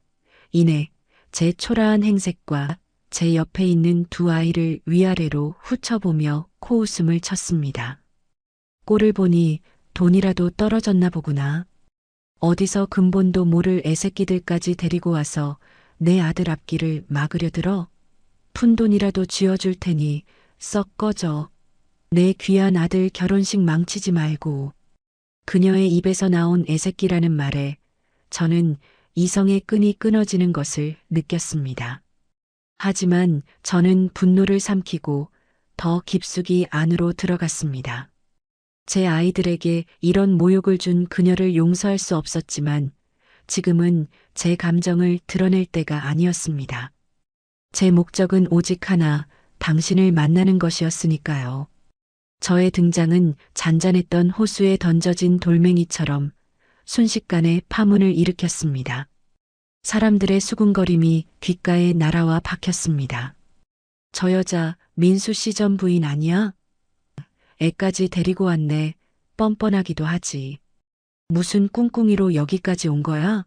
이내 제 초라한 행색과 제 옆에 있는 두 아이를 위아래로 훑어보며 코웃음을 쳤습니다. 꼴을 보니 돈이라도 떨어졌나 보구나. 어디서 근본도 모를 애새끼들까지 데리고 와서 내 아들 앞길을 막으려 들어? 푼돈이라도 쥐어줄 테니 썩 꺼져. 내 귀한 아들 결혼식 망치지 말고. 그녀의 입에서 나온 애새끼라는 말에 저는 이성의 끈이 끊어지는 것을 느꼈습니다. 하지만 저는 분노를 삼키고 더 깊숙이 안으로 들어갔습니다. 제 아이들에게 이런 모욕을 준 그녀를 용서할 수 없었지만 지금은 제 감정을 드러낼 때가 아니었습니다. 제 목적은 오직 하나, 당신을 만나는 것이었으니까요. 저의 등장은 잔잔했던 호수에 던져진 돌멩이처럼 순식간에 파문을 일으켰습니다. 사람들의 수군거림이 귓가에 날아와 박혔습니다. 저 여자 민수 씨 전 부인 아니야? 애까지 데리고 왔네. 뻔뻔하기도 하지. 무슨 꿍꿍이로 여기까지 온 거야?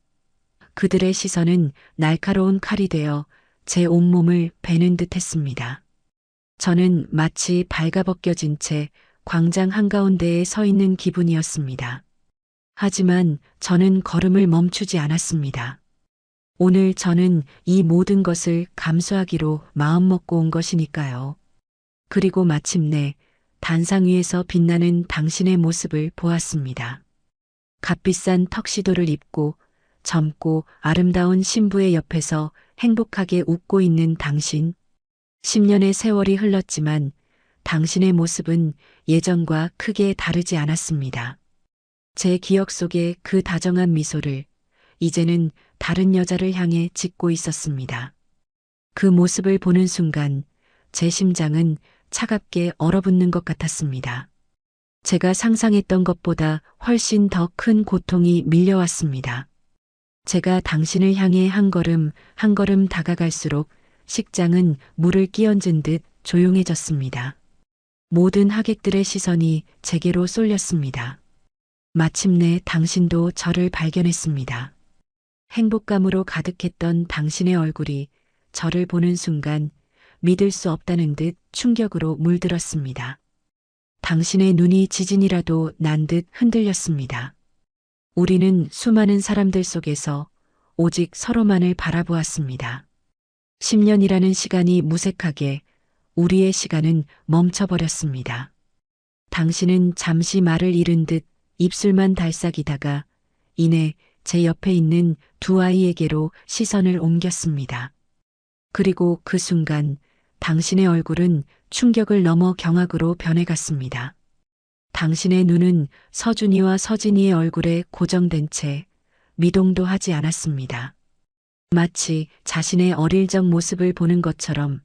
그들의 시선은 날카로운 칼이 되어 제 온몸을 베는 듯 했습니다. 저는 마치 발가벗겨진 채 광장 한가운데에 서 있는 기분이었습니다. 하지만 저는 걸음을 멈추지 않았습니다. 오늘 저는 이 모든 것을 감수하기로 마음먹고 온 것이니까요. 그리고 마침내 단상 위에서 빛나는 당신의 모습을 보았습니다. 값비싼 턱시도를 입고 젊고 아름다운 신부의 옆에서 행복하게 웃고 있는 당신. 10년의 세월이 흘렀지만 당신의 모습은 예전과 크게 다르지 않았습니다. 제 기억 속에 그 다정한 미소를 이제는 다른 여자를 향해 짓고 있었습니다. 그 모습을 보는 순간 제 심장은 차갑게 얼어붙는 것 같았습니다. 제가 상상했던 것보다 훨씬 더 큰 고통이 밀려왔습니다. 제가 당신을 향해 한 걸음 한 걸음 다가갈수록 식장은 물을 끼얹은 듯 조용해졌습니다. 모든 하객들의 시선이 제게로 쏠렸습니다. 마침내 당신도 저를 발견했습니다. 행복감으로 가득했던 당신의 얼굴이 저를 보는 순간 믿을 수 없다는 듯 충격으로 물들었습니다. 당신의 눈이 지진이라도 난 듯 흔들렸습니다. 우리는 수많은 사람들 속에서 오직 서로만을 바라보았습니다. 10년이라는 시간이 무색하게 우리의 시간은 멈춰버렸습니다. 당신은 잠시 말을 잃은 듯 입술만 달싹이다가 이내 제 옆에 있는 두 아이에게로 시선을 옮겼습니다. 그리고 그 순간 당신의 얼굴은 충격을 넘어 경악으로 변해갔습니다. 당신의 눈은 서준이와 서진이의 얼굴에 고정된 채 미동도 하지 않았습니다. 마치 자신의 어릴 적 모습을 보는 것처럼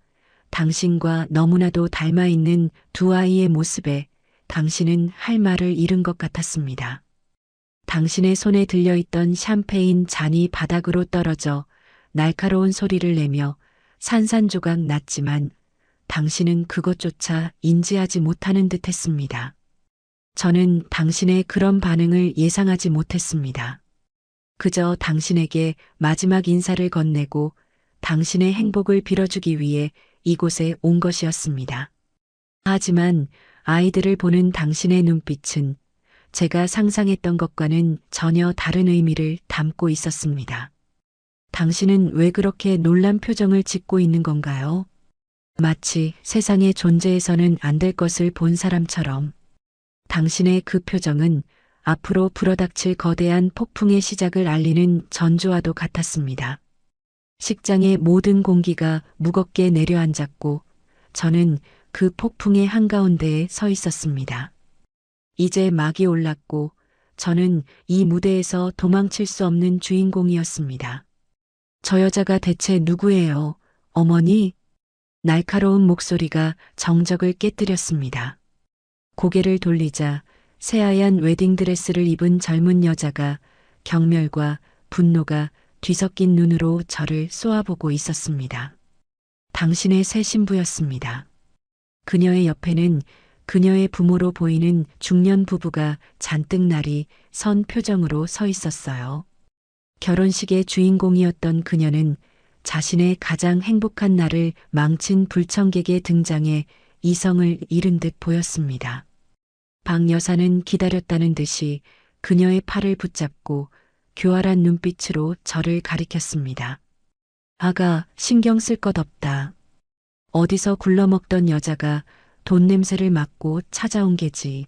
당신과 너무나도 닮아 있는 두 아이의 모습에 당신은 할 말을 잃은 것 같았습니다. 당신의 손에 들려있던 샴페인 잔이 바닥으로 떨어져 날카로운 소리를 내며 산산조각 났지만 당신은 그것조차 인지하지 못하는 듯 했습니다. 저는 당신의 그런 반응을 예상하지 못했습니다. 그저 당신에게 마지막 인사를 건네고 당신의 행복을 빌어주기 위해 이곳에 온 것이었습니다. 하지만 아이들을 보는 당신의 눈빛은 제가 상상했던 것과는 전혀 다른 의미를 담고 있었습니다. 당신은 왜 그렇게 놀란 표정을 짓고 있는 건가요? 마치 세상의 존재에서는 안 될 것을 본 사람처럼. 당신의 그 표정은 앞으로 불어닥칠 거대한 폭풍의 시작을 알리는 전조와도 같았습니다. 식장의 모든 공기가 무겁게 내려앉았고 저는 그 폭풍의 한가운데에 서 있었습니다. 이제 막이 올랐고 저는 이 무대에서 도망칠 수 없는 주인공이었습니다. 저 여자가 대체 누구예요, 어머니? 날카로운 목소리가 정적을 깨뜨렸습니다. 고개를 돌리자 새하얀 웨딩드레스를 입은 젊은 여자가 경멸과 분노가 뒤섞인 눈으로 저를 쏘아보고 있었습니다. 당신의 새 신부였습니다. 그녀의 옆에는 그녀의 부모로 보이는 중년 부부가 잔뜩 날이 선 표정으로 서 있었어요. 결혼식의 주인공이었던 그녀는 자신의 가장 행복한 날을 망친 불청객의 등장에 이성을 잃은 듯 보였습니다. 박 여사는 기다렸다는 듯이 그녀의 팔을 붙잡고 교활한 눈빛으로 저를 가리켰습니다. 아가, 신경 쓸 것 없다. 어디서 굴러먹던 여자가 돈 냄새를 맡고 찾아온 게지.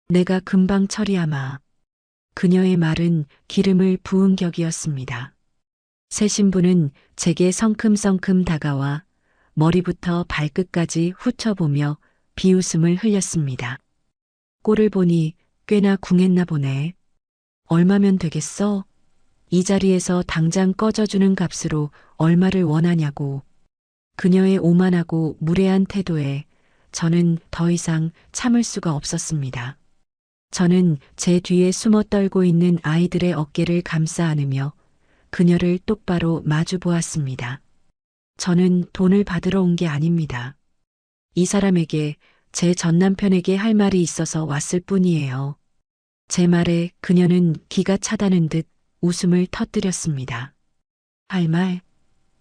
내가 금방 처리하마. 그녀의 말은 기름을 부은 격이었습니다. 새 신부는 제게 성큼성큼 다가와 머리부터 발끝까지 훑어보며 비웃음을 흘렸습니다. 꼴을 보니 꽤나 궁했나 보네. 얼마면 되겠어? 이 자리에서 당장 꺼져주는 값으로 얼마를 원하냐고. 그녀의 오만하고 무례한 태도에 저는 더 이상 참을 수가 없었습니다. 저는 제 뒤에 숨어 떨고 있는 아이들의 어깨를 감싸 안으며 그녀를 똑바로 마주 보았습니다. 저는 돈을 받으러 온 게 아닙니다. 이 사람에게 제 전남편에게 할 말이 있어서 왔을 뿐이에요. 제 말에 그녀는 기가 차다는 듯 웃음을 터뜨렸습니다. 할 말?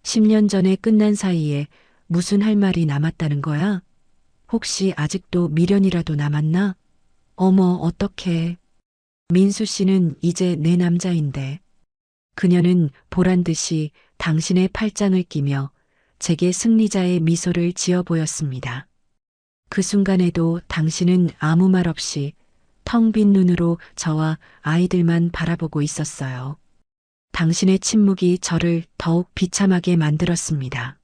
10년 전에 끝난 사이에 무슨 할 말이 남았다는 거야? 혹시 아직도 미련이라도 남았나? 어머, 어떡해. 민수 씨는 이제 내 남자인데. 그녀는 보란 듯이 당신의 팔짱을 끼며 제게 승리자의 미소를 지어 보였습니다. 그 순간에도 당신은 아무 말 없이 텅 빈 눈으로 저와 아이들만 바라보고 있었어요. 당신의 침묵이 저를 더욱 비참하게 만들었습니다.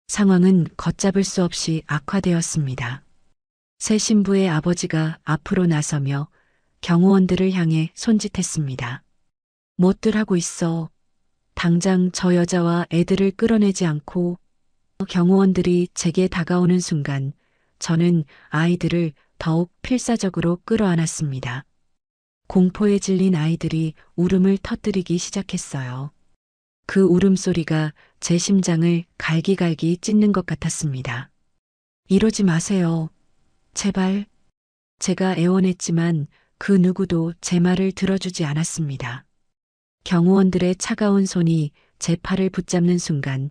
상황은 걷잡을 수 없이 악화되었습니다. 새 신부의 아버지가 앞으로 나서며 경호원들을 향해 손짓했습니다. 뭐들 하고 있어. 당장 저 여자와 애들을 끌어내지 않고. 경호원들이 제게 다가오는 순간 저는 아이들을 더욱 필사적으로 끌어안았습니다. 공포에 질린 아이들이 울음을 터뜨리기 시작했어요. 그 울음소리가 제 심장을 갈기갈기 찢는 것 같았습니다. 이러지 마세요. 제발. 제가 애원했지만 그 누구도 제 말을 들어주지 않았습니다. 경호원들의 차가운 손이 제 팔을 붙잡는 순간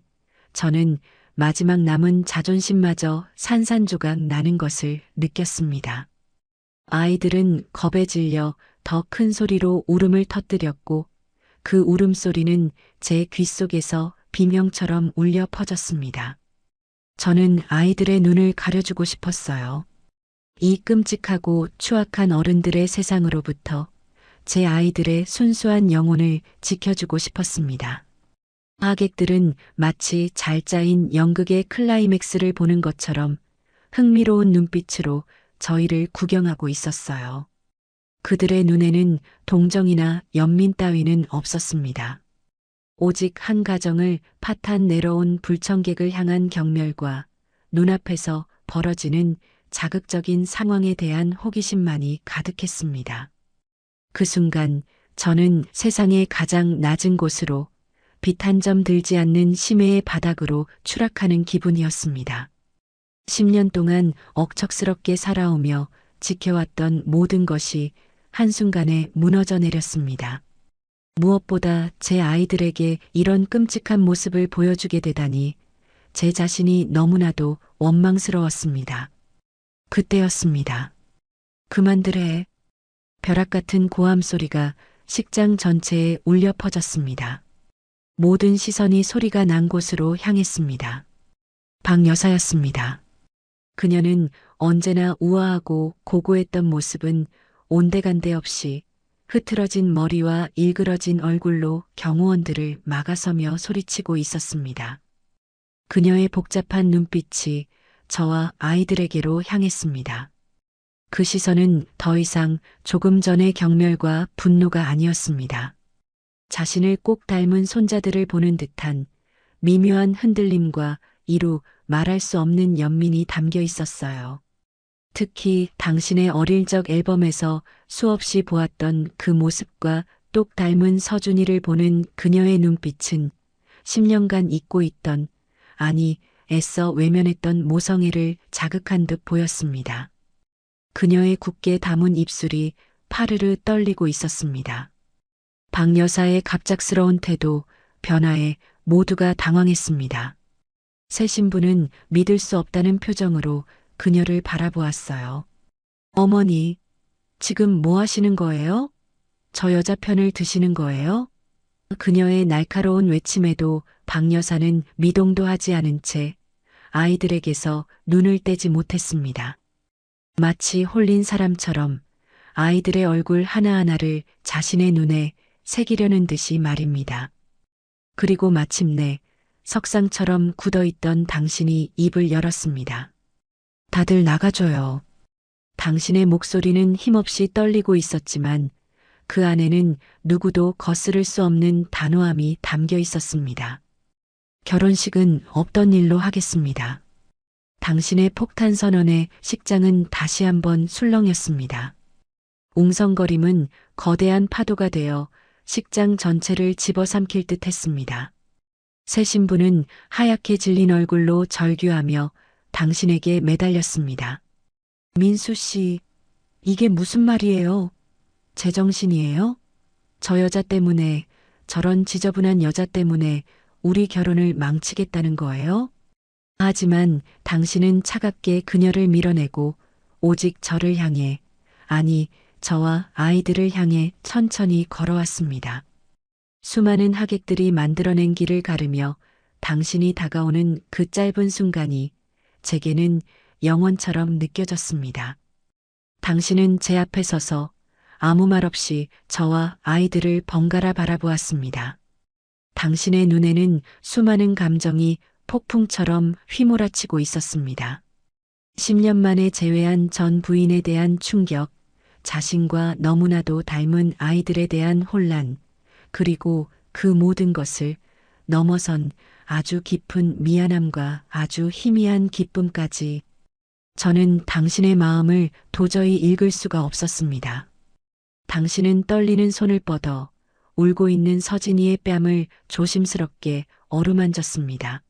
저는 마지막 남은 자존심마저 산산조각 나는 것을 느꼈습니다. 아이들은 겁에 질려 더 큰 소리로 울음을 터뜨렸고 그 울음소리는 제 귓속에서 비명처럼 울려 퍼졌습니다. 저는 아이들의 눈을 가려주고 싶었어요. 이 끔찍하고 추악한 어른들의 세상으로부터 제 아이들의 순수한 영혼을 지켜주고 싶었습니다. 하객들은 마치 잘 짜인 연극의 클라이맥스를 보는 것처럼 흥미로운 눈빛으로 저희를 구경하고 있었어요. 그들의 눈에는 동정이나 연민 따위는 없었습니다. 오직 한 가정을 파탄 내려온 불청객을 향한 경멸과 눈앞에서 벌어지는 자극적인 상황에 대한 호기심만이 가득했습니다. 그 순간 저는 세상의 가장 낮은 곳으로 빛 한 점 들지 않는 심해의 바닥으로 추락하는 기분이었습니다. 10년 동안 억척스럽게 살아오며 지켜왔던 모든 것이 한순간에 무너져 내렸습니다. 무엇보다 제 아이들에게 이런 끔찍한 모습을 보여주게 되다니 제 자신이 너무나도 원망스러웠습니다. 그때였습니다. 그만들래. 벼락 같은 고함 소리가 식장 전체에 울려 퍼졌습니다. 모든 시선이 소리가 난 곳으로 향했습니다. 박 여사였습니다. 그녀는 언제나 우아하고 고고했던 모습은 온데간데 없이 흐트러진 머리와 일그러진 얼굴로 경호원들을 막아서며 소리치고 있었습니다. 그녀의 복잡한 눈빛이 저와 아이들에게로 향했습니다. 그 시선은 더 이상 조금 전의 경멸과 분노가 아니었습니다. 자신을 꼭 닮은 손자들을 보는 듯한 미묘한 흔들림과 이루 말할 수 없는 연민이 담겨 있었어요. 특히 당신의 어릴 적 앨범에서 수없이 보았던 그 모습과 똑 닮은 서준이를 보는 그녀의 눈빛은 10년간 잊고 있던, 아니 애써 외면했던 모성애를 자극한 듯 보였습니다. 그녀의 굳게 담은 입술이 파르르 떨리고 있었습니다. 박 여사의 갑작스러운 태도, 변화에 모두가 당황했습니다. 새 신부는 믿을 수 없다는 표정으로 그녀를 바라보았어요. 어머니, 지금 뭐 하시는 거예요? 저 여자 편을 드시는 거예요? 그녀의 날카로운 외침에도 박 여사는 미동도 하지 않은 채 아이들에게서 눈을 떼지 못했습니다. 마치 홀린 사람처럼 아이들의 얼굴 하나하나를 자신의 눈에 새기려는 듯이 말입니다. 그리고 마침내 석상처럼 굳어있던 당신이 입을 열었습니다. 다들 나가줘요. 당신의 목소리는 힘없이 떨리고 있었지만 그 안에는 누구도 거스를 수 없는 단호함이 담겨 있었습니다. 결혼식은 없던 일로 하겠습니다. 당신의 폭탄 선언에 식장은 다시 한번 술렁였습니다. 웅성거림은 거대한 파도가 되어 식장 전체를 집어삼킬 듯 했습니다. 새 신부는 하얗게 질린 얼굴로 절규하며 당신에게 매달렸습니다. 민수 씨, 이게 무슨 말이에요? 제정신이에요? 저 여자 때문에, 저런 지저분한 여자 때문에 우리 결혼을 망치겠다는 거예요? 하지만 당신은 차갑게 그녀를 밀어내고 오직 저를 향해, 아니, 저와 아이들을 향해 천천히 걸어왔습니다. 수많은 하객들이 만들어낸 길을 가르며 당신이 다가오는 그 짧은 순간이 제게는 영원처럼 느껴졌습니다. 당신은 제 앞에 서서 아무 말 없이 저와 아이들을 번갈아 바라보았습니다. 당신의 눈에는 수많은 감정이 폭풍처럼 휘몰아치고 있었습니다. 10년 만에 재회한 전 부인에 대한 충격, 자신과 너무나도 닮은 아이들에 대한 혼란, 그리고 그 모든 것을 넘어선 아주 깊은 미안함과 아주 희미한 기쁨까지 저는 당신의 마음을 도저히 읽을 수가 없었습니다. 당신은 떨리는 손을 뻗어 울고 있는 서진이의 뺨을 조심스럽게 어루만졌습니다.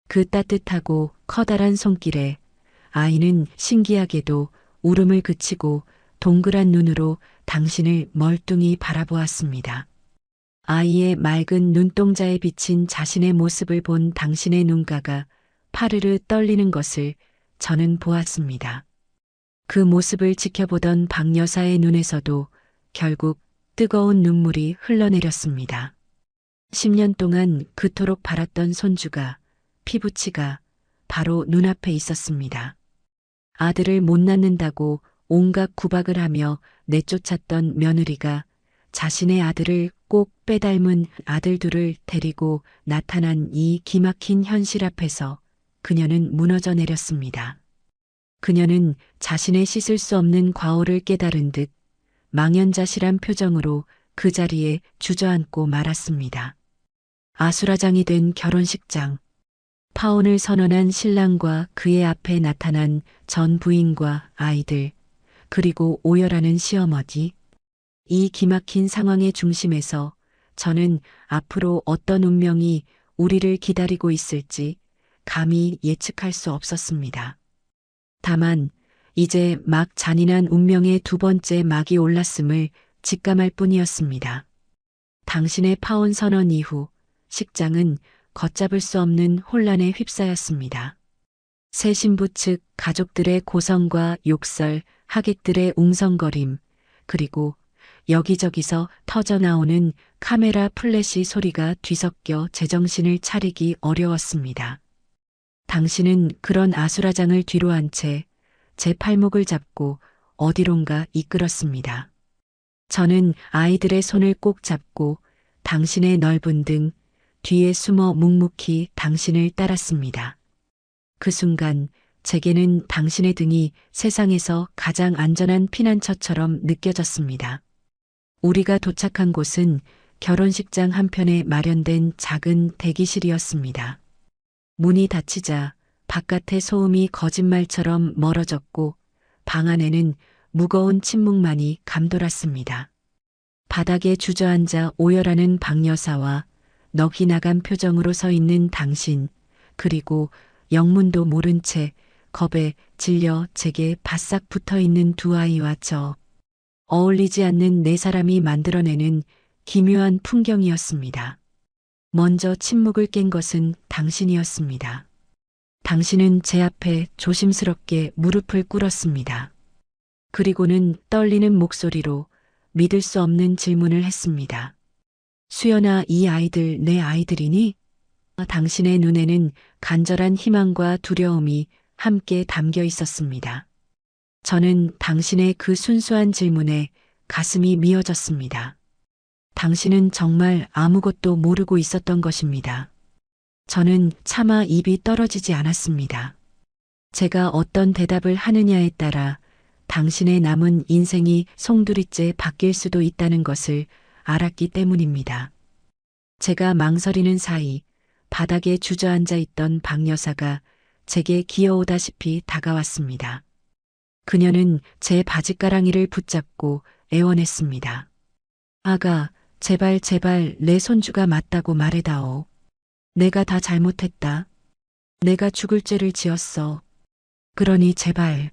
그 따뜻하고 커다란 손길에 아이는 신기하게도 울음을 그치고 동그란 눈으로 당신을 멀뚱히 바라보았습니다. 아이의 맑은 눈동자에 비친 자신의 모습을 본 당신의 눈가가 파르르 떨리는 것을 저는 보았습니다. 그 모습을 지켜보던 박 여사의 눈에서도 결국 뜨거운 눈물이 흘러내렸습니다. 10년 동안 그토록 바랐던 손주가, 피부치가 바로 눈앞에 있었습니다. 아들을 못 낳는다고 온갖 구박을 하며 내쫓았던 며느리가 자신의 아들을 꼭 빼닮은 아들 둘을 데리고 나타난 이 기막힌 현실 앞에서 그녀는 무너져 내렸습니다. 그녀는 자신의 씻을 수 없는 과오를 깨달은 듯 망연자실한 표정으로 그 자리에 주저앉고 말았습니다. 아수라장이 된 결혼식장. 파혼을 선언한 신랑과 그의 앞에 나타난 전 부인과 아이들, 그리고 오열하는 시어머니. 이 기막힌 상황의 중심에서 저는 앞으로 어떤 운명이 우리를 기다리고 있을지 감히 예측할 수 없었습니다. 다만 이제 막 잔인한 운명의 두 번째 막이 올랐음을 직감할 뿐이었습니다. 당신의 파혼 선언 이후 식장은 걷잡을 수 없는 혼란에 휩싸였습니다. 새 신부 측 가족들의 고성과 욕설, 하객들의 웅성거림, 그리고 여기저기서 터져나오는 카메라 플래시 소리가 뒤섞여 제정신을 차리기 어려웠습니다. 당신은 그런 아수라장을 뒤로 한 채 제 팔목을 잡고 어디론가 이끌었습니다. 저는 아이들의 손을 꼭 잡고 당신의 넓은 등 뒤에 숨어 묵묵히 당신을 따랐습니다. 그 순간 제게는 당신의 등이 세상에서 가장 안전한 피난처처럼 느껴졌습니다. 우리가 도착한 곳은 결혼식장 한편에 마련된 작은 대기실이었습니다. 문이 닫히자 바깥의 소음이 거짓말처럼 멀어졌고 방 안에는 무거운 침묵만이 감돌았습니다. 바닥에 주저앉아 오열하는 박 여사와 넋이 나간 표정으로 서 있는 당신, 그리고 영문도 모른 채 겁에 질려 제게 바싹 붙어 있는 두 아이와 저. 어울리지 않는 네 사람이 만들어내는 기묘한 풍경이었습니다. 먼저 침묵을 깬 것은 당신이었습니다. 당신은 제 앞에 조심스럽게 무릎을 꿇었습니다. 그리고는 떨리는 목소리로 믿을 수 없는 질문을 했습니다. 수연아, 이 아이들 내 아이들이니? 당신의 눈에는 간절한 희망과 두려움이 함께 담겨 있었습니다. 저는 당신의 그 순수한 질문에 가슴이 미어졌습니다. 당신은 정말 아무것도 모르고 있었던 것입니다. 저는 차마 입이 떨어지지 않았습니다. 제가 어떤 대답을 하느냐에 따라 당신의 남은 인생이 송두리째 바뀔 수도 있다는 것을 알았기 때문입니다. 제가 망설이는 사이 바닥에 주저앉아 있던 박 여사가 제게 기어오다시피 다가왔습니다. 그녀는 제 바짓가랑이를 붙잡고 애원했습니다. 아가, 제발 제발 내 손주가 맞다고 말해다오. 내가 다 잘못했다. 내가 죽을 죄를 지었어. 그러니 제발.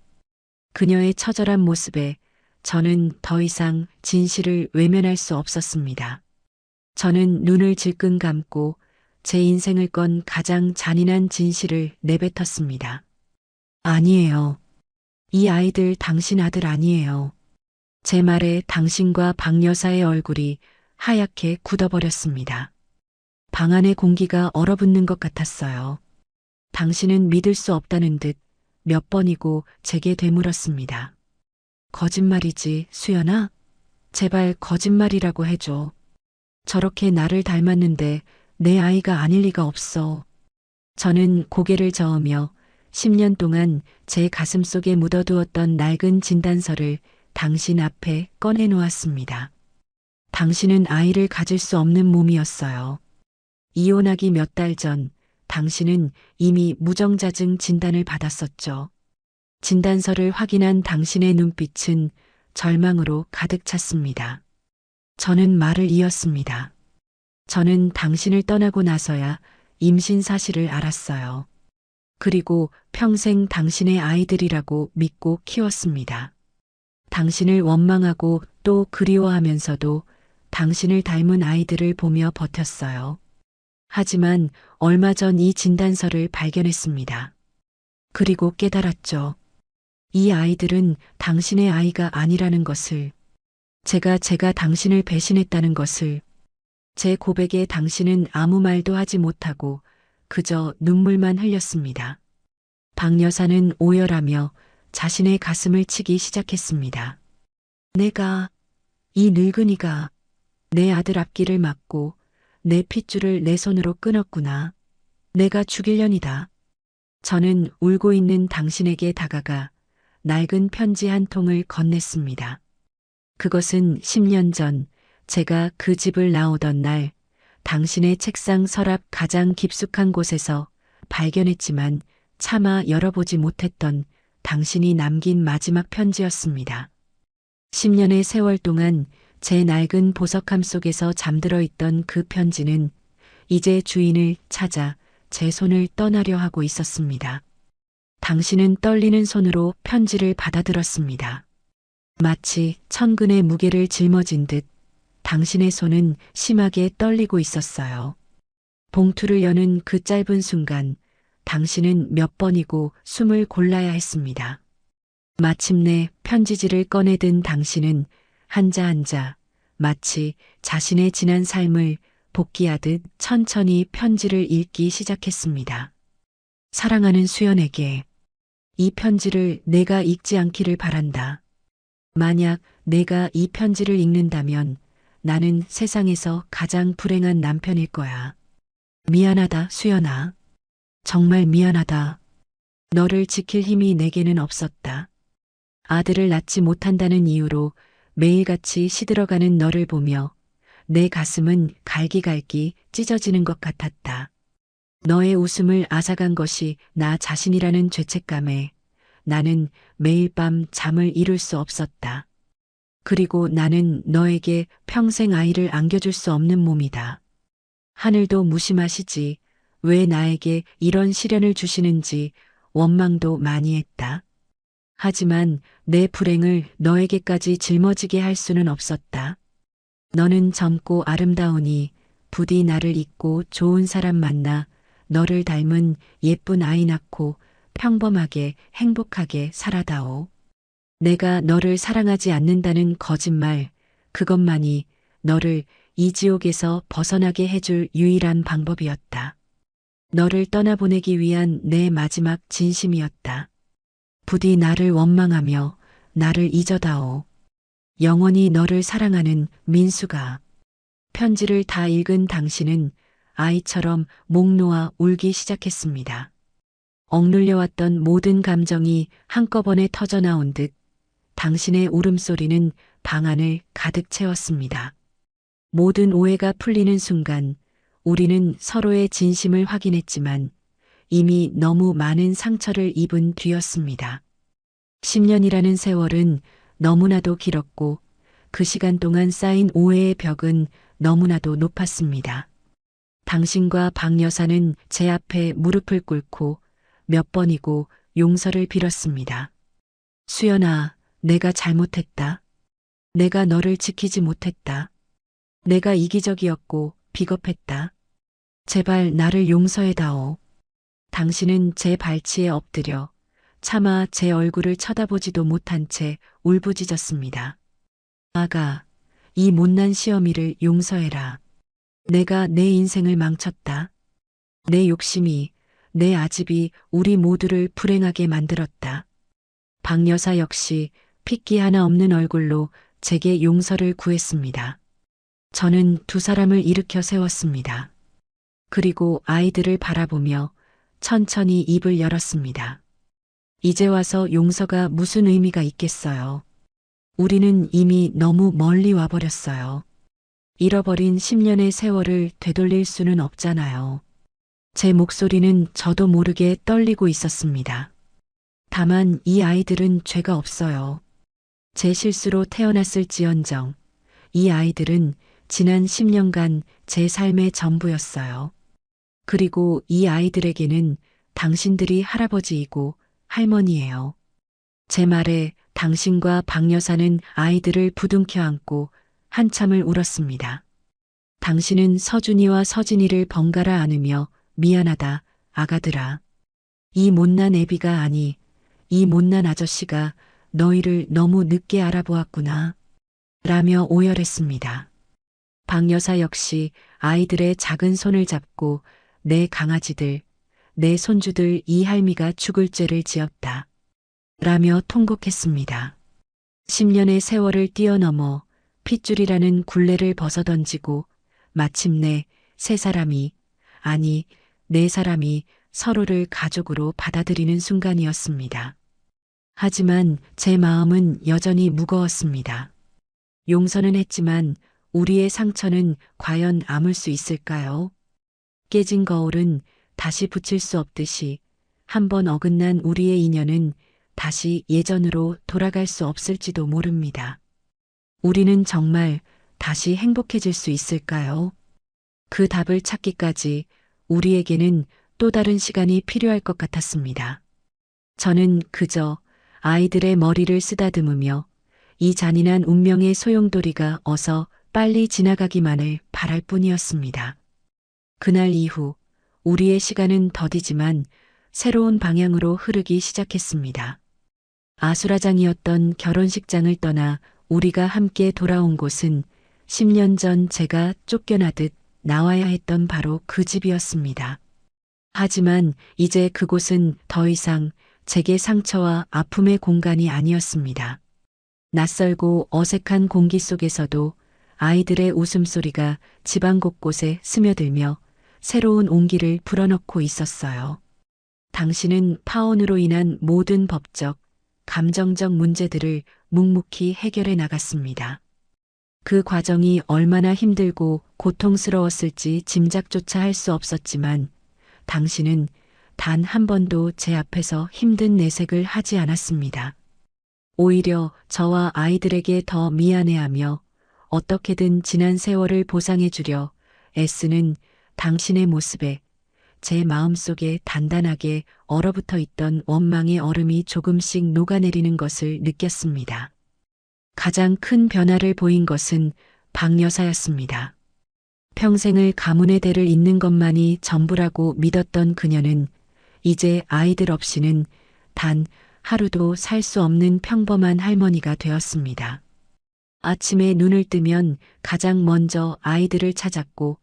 그녀의 처절한 모습에 저는 더 이상 진실을 외면할 수 없었습니다. 저는 눈을 질끈 감고 제 인생을 건 가장 잔인한 진실을 내뱉었습니다. 아니에요. 이 아이들 당신 아들 아니에요. 제 말에 당신과 박 여사의 얼굴이 하얗게 굳어버렸습니다. 방 안의 공기가 얼어붙는 것 같았어요. 당신은 믿을 수 없다는 듯 몇 번이고 제게 되물었습니다. 거짓말이지, 수연아? 제발 거짓말이라고 해줘. 저렇게 나를 닮았는데 내 아이가 아닐 리가 없어. 저는 고개를 저으며 10년 동안 제 가슴 속에 묻어두었던 낡은 진단서를 당신 앞에 꺼내놓았습니다. 당신은 아이를 가질 수 없는 몸이었어요. 이혼하기 몇 달 전 당신은 이미 무정자증 진단을 받았었죠. 진단서를 확인한 당신의 눈빛은 절망으로 가득 찼습니다. 저는 말을 이었습니다. 저는 당신을 떠나고 나서야 임신 사실을 알았어요. 그리고 평생 당신의 아이들이라고 믿고 키웠습니다. 당신을 원망하고 또 그리워하면서도 당신을 닮은 아이들을 보며 버텼어요. 하지만 얼마 전 이 진단서를 발견했습니다. 그리고 깨달았죠. 이 아이들은 당신의 아이가 아니라는 것을, 제가 당신을 배신했다는 것을. 제 고백에 당신은 아무 말도 하지 못하고 그저 눈물만 흘렸습니다. 박 여사는 오열하며 자신의 가슴을 치기 시작했습니다. 내가, 이 늙은이가 내 아들 앞길을 막고 내 핏줄을 내 손으로 끊었구나. 내가 죽일년이다. 저는 울고 있는 당신에게 다가가 낡은 편지 한 통을 건넸습니다. 그것은 10년 전 제가 그 집을 나오던 날 당신의 책상 서랍 가장 깊숙한 곳에서 발견했지만 차마 열어보지 못했던 당신이 남긴 마지막 편지였습니다. 10년의 세월 동안 제 낡은 보석함 속에서 잠들어 있던 그 편지는 이제 주인을 찾아 제 손을 떠나려 하고 있었습니다. 당신은 떨리는 손으로 편지를 받아들었습니다. 마치 천근의 무게를 짊어진 듯 당신의 손은 심하게 떨리고 있었어요. 봉투를 여는 그 짧은 순간 당신은 몇 번이고 숨을 골라야 했습니다. 마침내 편지지를 꺼내든 당신은 한자 마치 자신의 지난 삶을 복기하듯 천천히 편지를 읽기 시작했습니다. 사랑하는 수연에게 이 편지를 내가 읽지 않기를 바란다. 만약 내가 이 편지를 읽는다면 나는 세상에서 가장 불행한 남편일 거야. 미안하다, 수연아. 정말 미안하다. 너를 지킬 힘이 내게는 없었다. 아들을 낳지 못한다는 이유로 매일같이 시들어가는 너를 보며 내 가슴은 갈기갈기 찢어지는 것 같았다. 너의 웃음을 앗아간 것이 나 자신이라는 죄책감에 나는 매일 밤 잠을 이룰 수 없었다. 그리고 나는 너에게 평생 아이를 안겨줄 수 없는 몸이다. 하늘도 무심하시지 왜 나에게 이런 시련을 주시는지 원망도 많이 했다. 하지만 내 불행을 너에게까지 짊어지게 할 수는 없었다. 너는 젊고 아름다우니 부디 나를 잊고 좋은 사람 만나 너를 닮은 예쁜 아이 낳고 평범하게 행복하게 살아다오. 내가 너를 사랑하지 않는다는 거짓말, 그것만이 너를 이 지옥에서 벗어나게 해줄 유일한 방법이었다. 너를 떠나보내기 위한 내 마지막 진심이었다. 부디 나를 원망하며 나를 잊어다오. 영원히 너를 사랑하는 민수가. 편지를 다 읽은 당신은 아이처럼 목 놓아 울기 시작했습니다. 억눌려왔던 모든 감정이 한꺼번에 터져나온 듯 당신의 울음소리는 방 안을 가득 채웠습니다. 모든 오해가 풀리는 순간 우리는 서로의 진심을 확인했지만 이미 너무 많은 상처를 입은 뒤였습니다. 10년이라는 세월은 너무나도 길었고 그 시간 동안 쌓인 오해의 벽은 너무나도 높았습니다. 당신과 박 여사는 제 앞에 무릎을 꿇고 몇 번이고 용서를 빌었습니다. 수연아, 내가 잘못했다. 내가 너를 지키지 못했다. 내가 이기적이었고 비겁했다. 제발 나를 용서해다오. 당신은 제 발치에 엎드려 차마 제 얼굴을 쳐다보지도 못한 채 울부짖었습니다. 아가, 이 못난 시어미를 용서해라. 내가 내 인생을 망쳤다. 내 욕심이, 내 아집이 우리 모두를 불행하게 만들었다. 박 여사 역시 핏기 하나 없는 얼굴로 제게 용서를 구했습니다. 저는 두 사람을 일으켜 세웠습니다. 그리고 아이들을 바라보며 천천히 입을 열었습니다. 이제 와서 용서가 무슨 의미가 있겠어요. 우리는 이미 너무 멀리 와버렸어요. 잃어버린 10년의 세월을 되돌릴 수는 없잖아요. 제 목소리는 저도 모르게 떨리고 있었습니다. 다만 이 아이들은 죄가 없어요. 제 실수로 태어났을지언정 이 아이들은 지난 10년간 제 삶의 전부였어요. 그리고 이 아이들에게는 당신들이 할아버지이고 할머니예요. 제 말에 당신과 박 여사는 아이들을 부둥켜 안고 한참을 울었습니다. 당신은 서준이와 서진이를 번갈아 안으며 미안하다, 아가들아. 이 못난 애비가 아니, 이 못난 아저씨가 너희를 너무 늦게 알아보았구나. 라며 오열했습니다. 박 여사 역시 아이들의 작은 손을 잡고 내 강아지들, 내 손주들 이 할미가 죽을 죄를 지었다. 라며 통곡했습니다. 10년의 세월을 뛰어넘어 핏줄이라는 굴레를 벗어던지고 마침내 세 사람이, 아니, 네 사람이 서로를 가족으로 받아들이는 순간이었습니다. 하지만 제 마음은 여전히 무거웠습니다. 용서는 했지만 우리의 상처는 과연 아물 수 있을까요? 깨진 거울은 다시 붙일 수 없듯이 한번 어긋난 우리의 인연은 다시 예전으로 돌아갈 수 없을지도 모릅니다. 우리는 정말 다시 행복해질 수 있을까요? 그 답을 찾기까지 우리에게는 또 다른 시간이 필요할 것 같았습니다. 저는 그저 아이들의 머리를 쓰다듬으며 이 잔인한 운명의 소용돌이가 어서 빨리 지나가기만을 바랄 뿐이었습니다. 그날 이후 우리의 시간은 더디지만 새로운 방향으로 흐르기 시작했습니다. 아수라장이었던 결혼식장을 떠나 우리가 함께 돌아온 곳은 10년 전 제가 쫓겨나듯 나와야 했던 바로 그 집이었습니다. 하지만 이제 그곳은 더 이상 제게 상처와 아픔의 공간이 아니었습니다. 낯설고 어색한 공기 속에서도 아이들의 웃음소리가 집안 곳곳에 스며들며 새로운 온기를 불어넣고 있었어요. 당신은 파혼으로 인한 모든 법적, 감정적 문제들을 묵묵히 해결해 나갔습니다. 그 과정이 얼마나 힘들고 고통스러웠을지 짐작조차 할 수 없었지만 당신은 단 한 번도 제 앞에서 힘든 내색을 하지 않았습니다. 오히려 저와 아이들에게 더 미안해하며 어떻게든 지난 세월을 보상해 주려 애쓰는 당신의 모습에 제 마음속에 단단하게 얼어붙어 있던 원망의 얼음이 조금씩 녹아내리는 것을 느꼈습니다. 가장 큰 변화를 보인 것은 박 여사였습니다. 평생을 가문의 대를 잇는 것만이 전부라고 믿었던 그녀는 이제 아이들 없이는 단 하루도 살 수 없는 평범한 할머니가 되었습니다. 아침에 눈을 뜨면 가장 먼저 아이들을 찾았고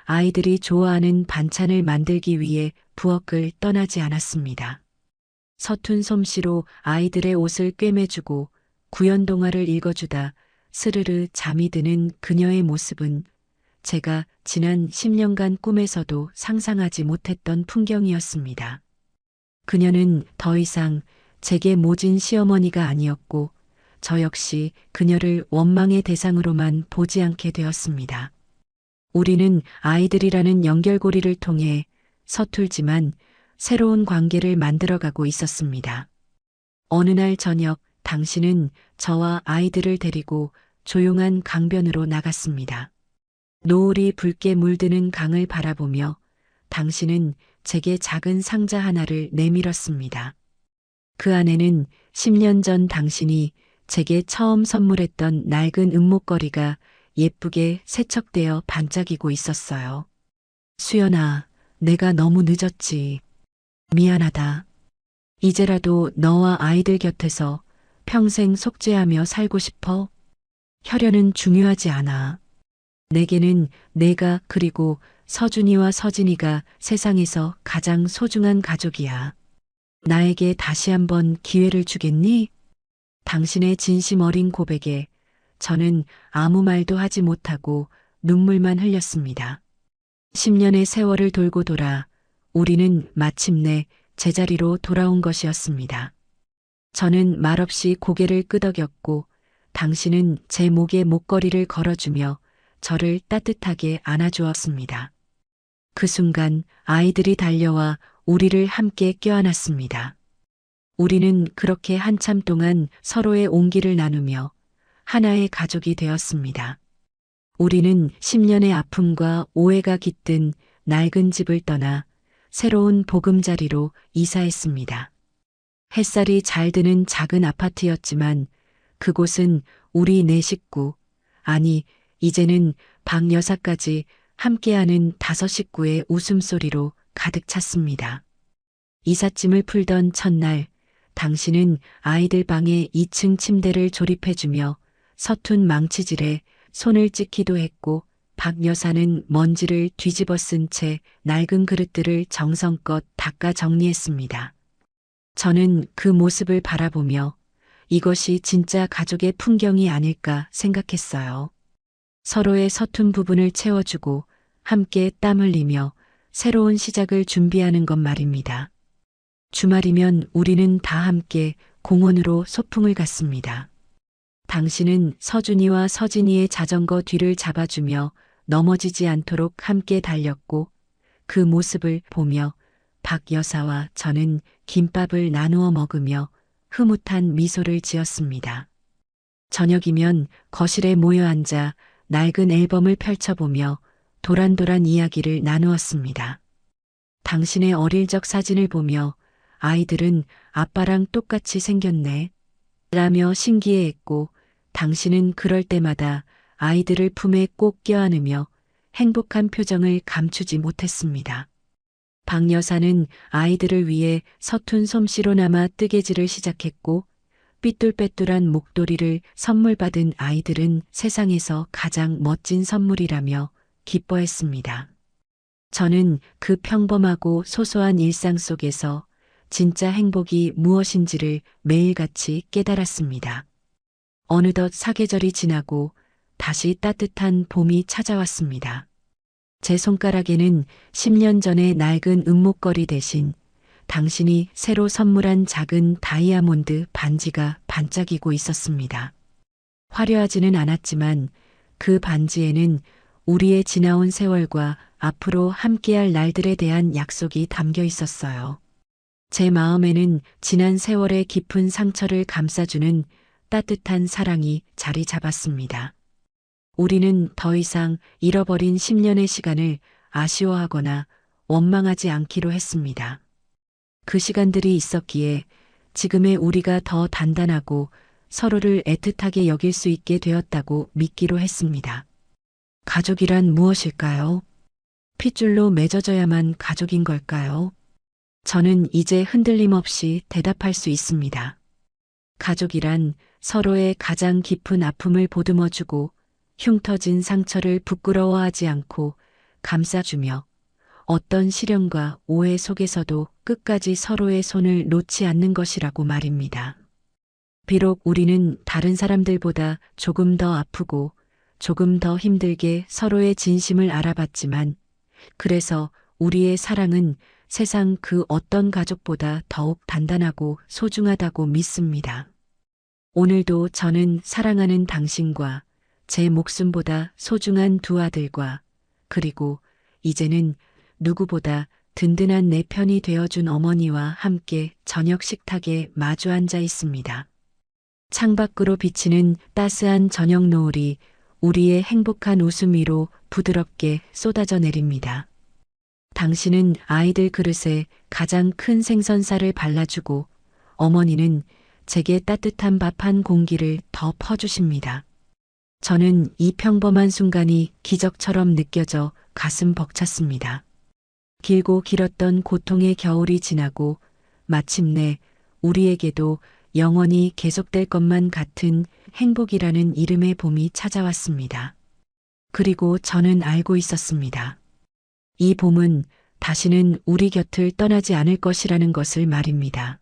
아이들이 좋아하는 반찬을 만들기 위해 부엌을 떠나지 않았습니다. 서툰 솜씨로 아이들의 옷을 꿰매주고 구연동화를 읽어주다 스르르 잠이 드는 그녀의 모습은 제가 지난 10년간 꿈에서도 상상하지 못했던 풍경이었습니다. 그녀는 더 이상 제게 모진 시어머니가 아니었고 저 역시 그녀를 원망의 대상으로만 보지 않게 되었습니다. 우리는 아이들이라는 연결고리를 통해 서툴지만 새로운 관계를 만들어가고 있었습니다. 어느 날 저녁 당신은 저와 아이들을 데리고 조용한 강변으로 나갔습니다. 노을이 붉게 물드는 강을 바라보며 당신은 제게 작은 상자 하나를 내밀었습니다. 그 안에는 10년 전 당신이 제게 처음 선물했던 낡은 은목걸이가 예쁘게 세척되어 반짝이고 있었어요. 수연아, 내가 너무 늦었지. 미안하다. 이제라도 너와 아이들 곁에서 평생 속죄하며 살고 싶어. 혈연은 중요하지 않아. 내게는 내가 그리고 서준이와 서진이가 세상에서 가장 소중한 가족이야. 나에게 다시 한번 기회를 주겠니? 당신의 진심 어린 고백에 저는 아무 말도 하지 못하고 눈물만 흘렸습니다. 10년의 세월을 돌고 돌아 우리는 마침내 제자리로 돌아온 것이었습니다. 저는 말없이 고개를 끄덕였고 당신은 제 목에 목걸이를 걸어주며 저를 따뜻하게 안아주었습니다. 그 순간 아이들이 달려와 우리를 함께 껴안았습니다. 우리는 그렇게 한참 동안 서로의 온기를 나누며 하나의 가족이 되었습니다. 우리는 10년의 아픔과 오해가 깃든 낡은 집을 떠나 새로운 보금자리로 이사했습니다. 햇살이 잘 드는 작은 아파트였지만 그곳은 우리 네 식구, 아니, 이제는 박 여사까지 함께하는 5식구의 웃음소리로 가득 찼습니다. 이삿짐을 풀던 첫날, 당신은 아이들 방의 2층 침대를 조립해주며 서툰 망치질에 손을 찍기도 했고, 박 여사는 먼지를 뒤집어 쓴 채 낡은 그릇들을 정성껏 닦아 정리했습니다. 저는 그 모습을 바라보며 이것이 진짜 가족의 풍경이 아닐까 생각했어요. 서로의 서툰 부분을 채워주고 함께 땀 흘리며 새로운 시작을 준비하는 것 말입니다. 주말이면 우리는 다 함께 공원으로 소풍을 갔습니다. 당신은 서준이와 서진이의 자전거 뒤를 잡아주며 넘어지지 않도록 함께 달렸고 그 모습을 보며 박 여사와 저는 김밥을 나누어 먹으며 흐뭇한 미소를 지었습니다. 저녁이면 거실에 모여 앉아 낡은 앨범을 펼쳐보며 도란도란 이야기를 나누었습니다. 당신의 어릴 적 사진을 보며 아이들은 아빠랑 똑같이 생겼네 라며 신기해했고 당신은 그럴 때마다 아이들을 품에 꼭 껴안으며 행복한 표정을 감추지 못했습니다. 박 여사는 아이들을 위해 서툰 솜씨로나마 뜨개질을 시작했고 삐뚤빼뚤한 목도리를 선물 받은 아이들은 세상에서 가장 멋진 선물이라며 기뻐했습니다. 저는 그 평범하고 소소한 일상 속에서 진짜 행복이 무엇인지를 매일같이 깨달았습니다. 어느덧 사계절이 지나고 다시 따뜻한 봄이 찾아왔습니다. 제 손가락에는 10년 전의 낡은 은목걸이 대신 당신이 새로 선물한 작은 다이아몬드 반지가 반짝이고 있었습니다. 화려하지는 않았지만 그 반지에는 우리의 지나온 세월과 앞으로 함께할 날들에 대한 약속이 담겨 있었어요. 제 마음에는 지난 세월의 깊은 상처를 감싸주는 따뜻한 사랑이 자리 잡았습니다. 우리는 더 이상 잃어버린 10년의 시간을 아쉬워하거나 원망하지 않기로 했습니다. 그 시간들이 있었기에 지금의 우리가 더 단단하고 서로를 애틋하게 여길 수 있게 되었다고 믿기로 했습니다. 가족이란 무엇일까요? 핏줄로 맺어져야만 가족인 걸까요? 저는 이제 흔들림 없이 대답할 수 있습니다. 가족이란 서로의 가장 깊은 아픔을 보듬어주고 흉터진 상처를 부끄러워하지 않고 감싸주며 어떤 시련과 오해 속에서도 끝까지 서로의 손을 놓지 않는 것이라고 말입니다. 비록 우리는 다른 사람들보다 조금 더 아프고 조금 더 힘들게 서로의 진심을 알아봤지만 그래서 우리의 사랑은 세상 그 어떤 가족보다 더욱 단단하고 소중하다고 믿습니다. 오늘도 저는 사랑하는 당신과 제 목숨보다 소중한 두 아들과 그리고 이제는 누구보다 든든한 내 편이 되어준 어머니와 함께 저녁 식탁에 마주 앉아 있습니다. 창밖으로 비치는 따스한 저녁 노을이 우리의 행복한 웃음 위로 부드럽게 쏟아져 내립니다. 당신은 아이들 그릇에 가장 큰 생선살을 발라주고 어머니는 제게 따뜻한 밥 한 공기를 더 퍼주십니다. 저는 이 평범한 순간이 기적처럼 느껴져 가슴 벅찼습니다. 길고 길었던 고통의 겨울이 지나고 마침내 우리에게도 영원히 계속될 것만 같은 행복이라는 이름의 봄이 찾아왔습니다. 그리고 저는 알고 있었습니다. 이 봄은 다시는 우리 곁을 떠나지 않을 것이라는 것을 말입니다.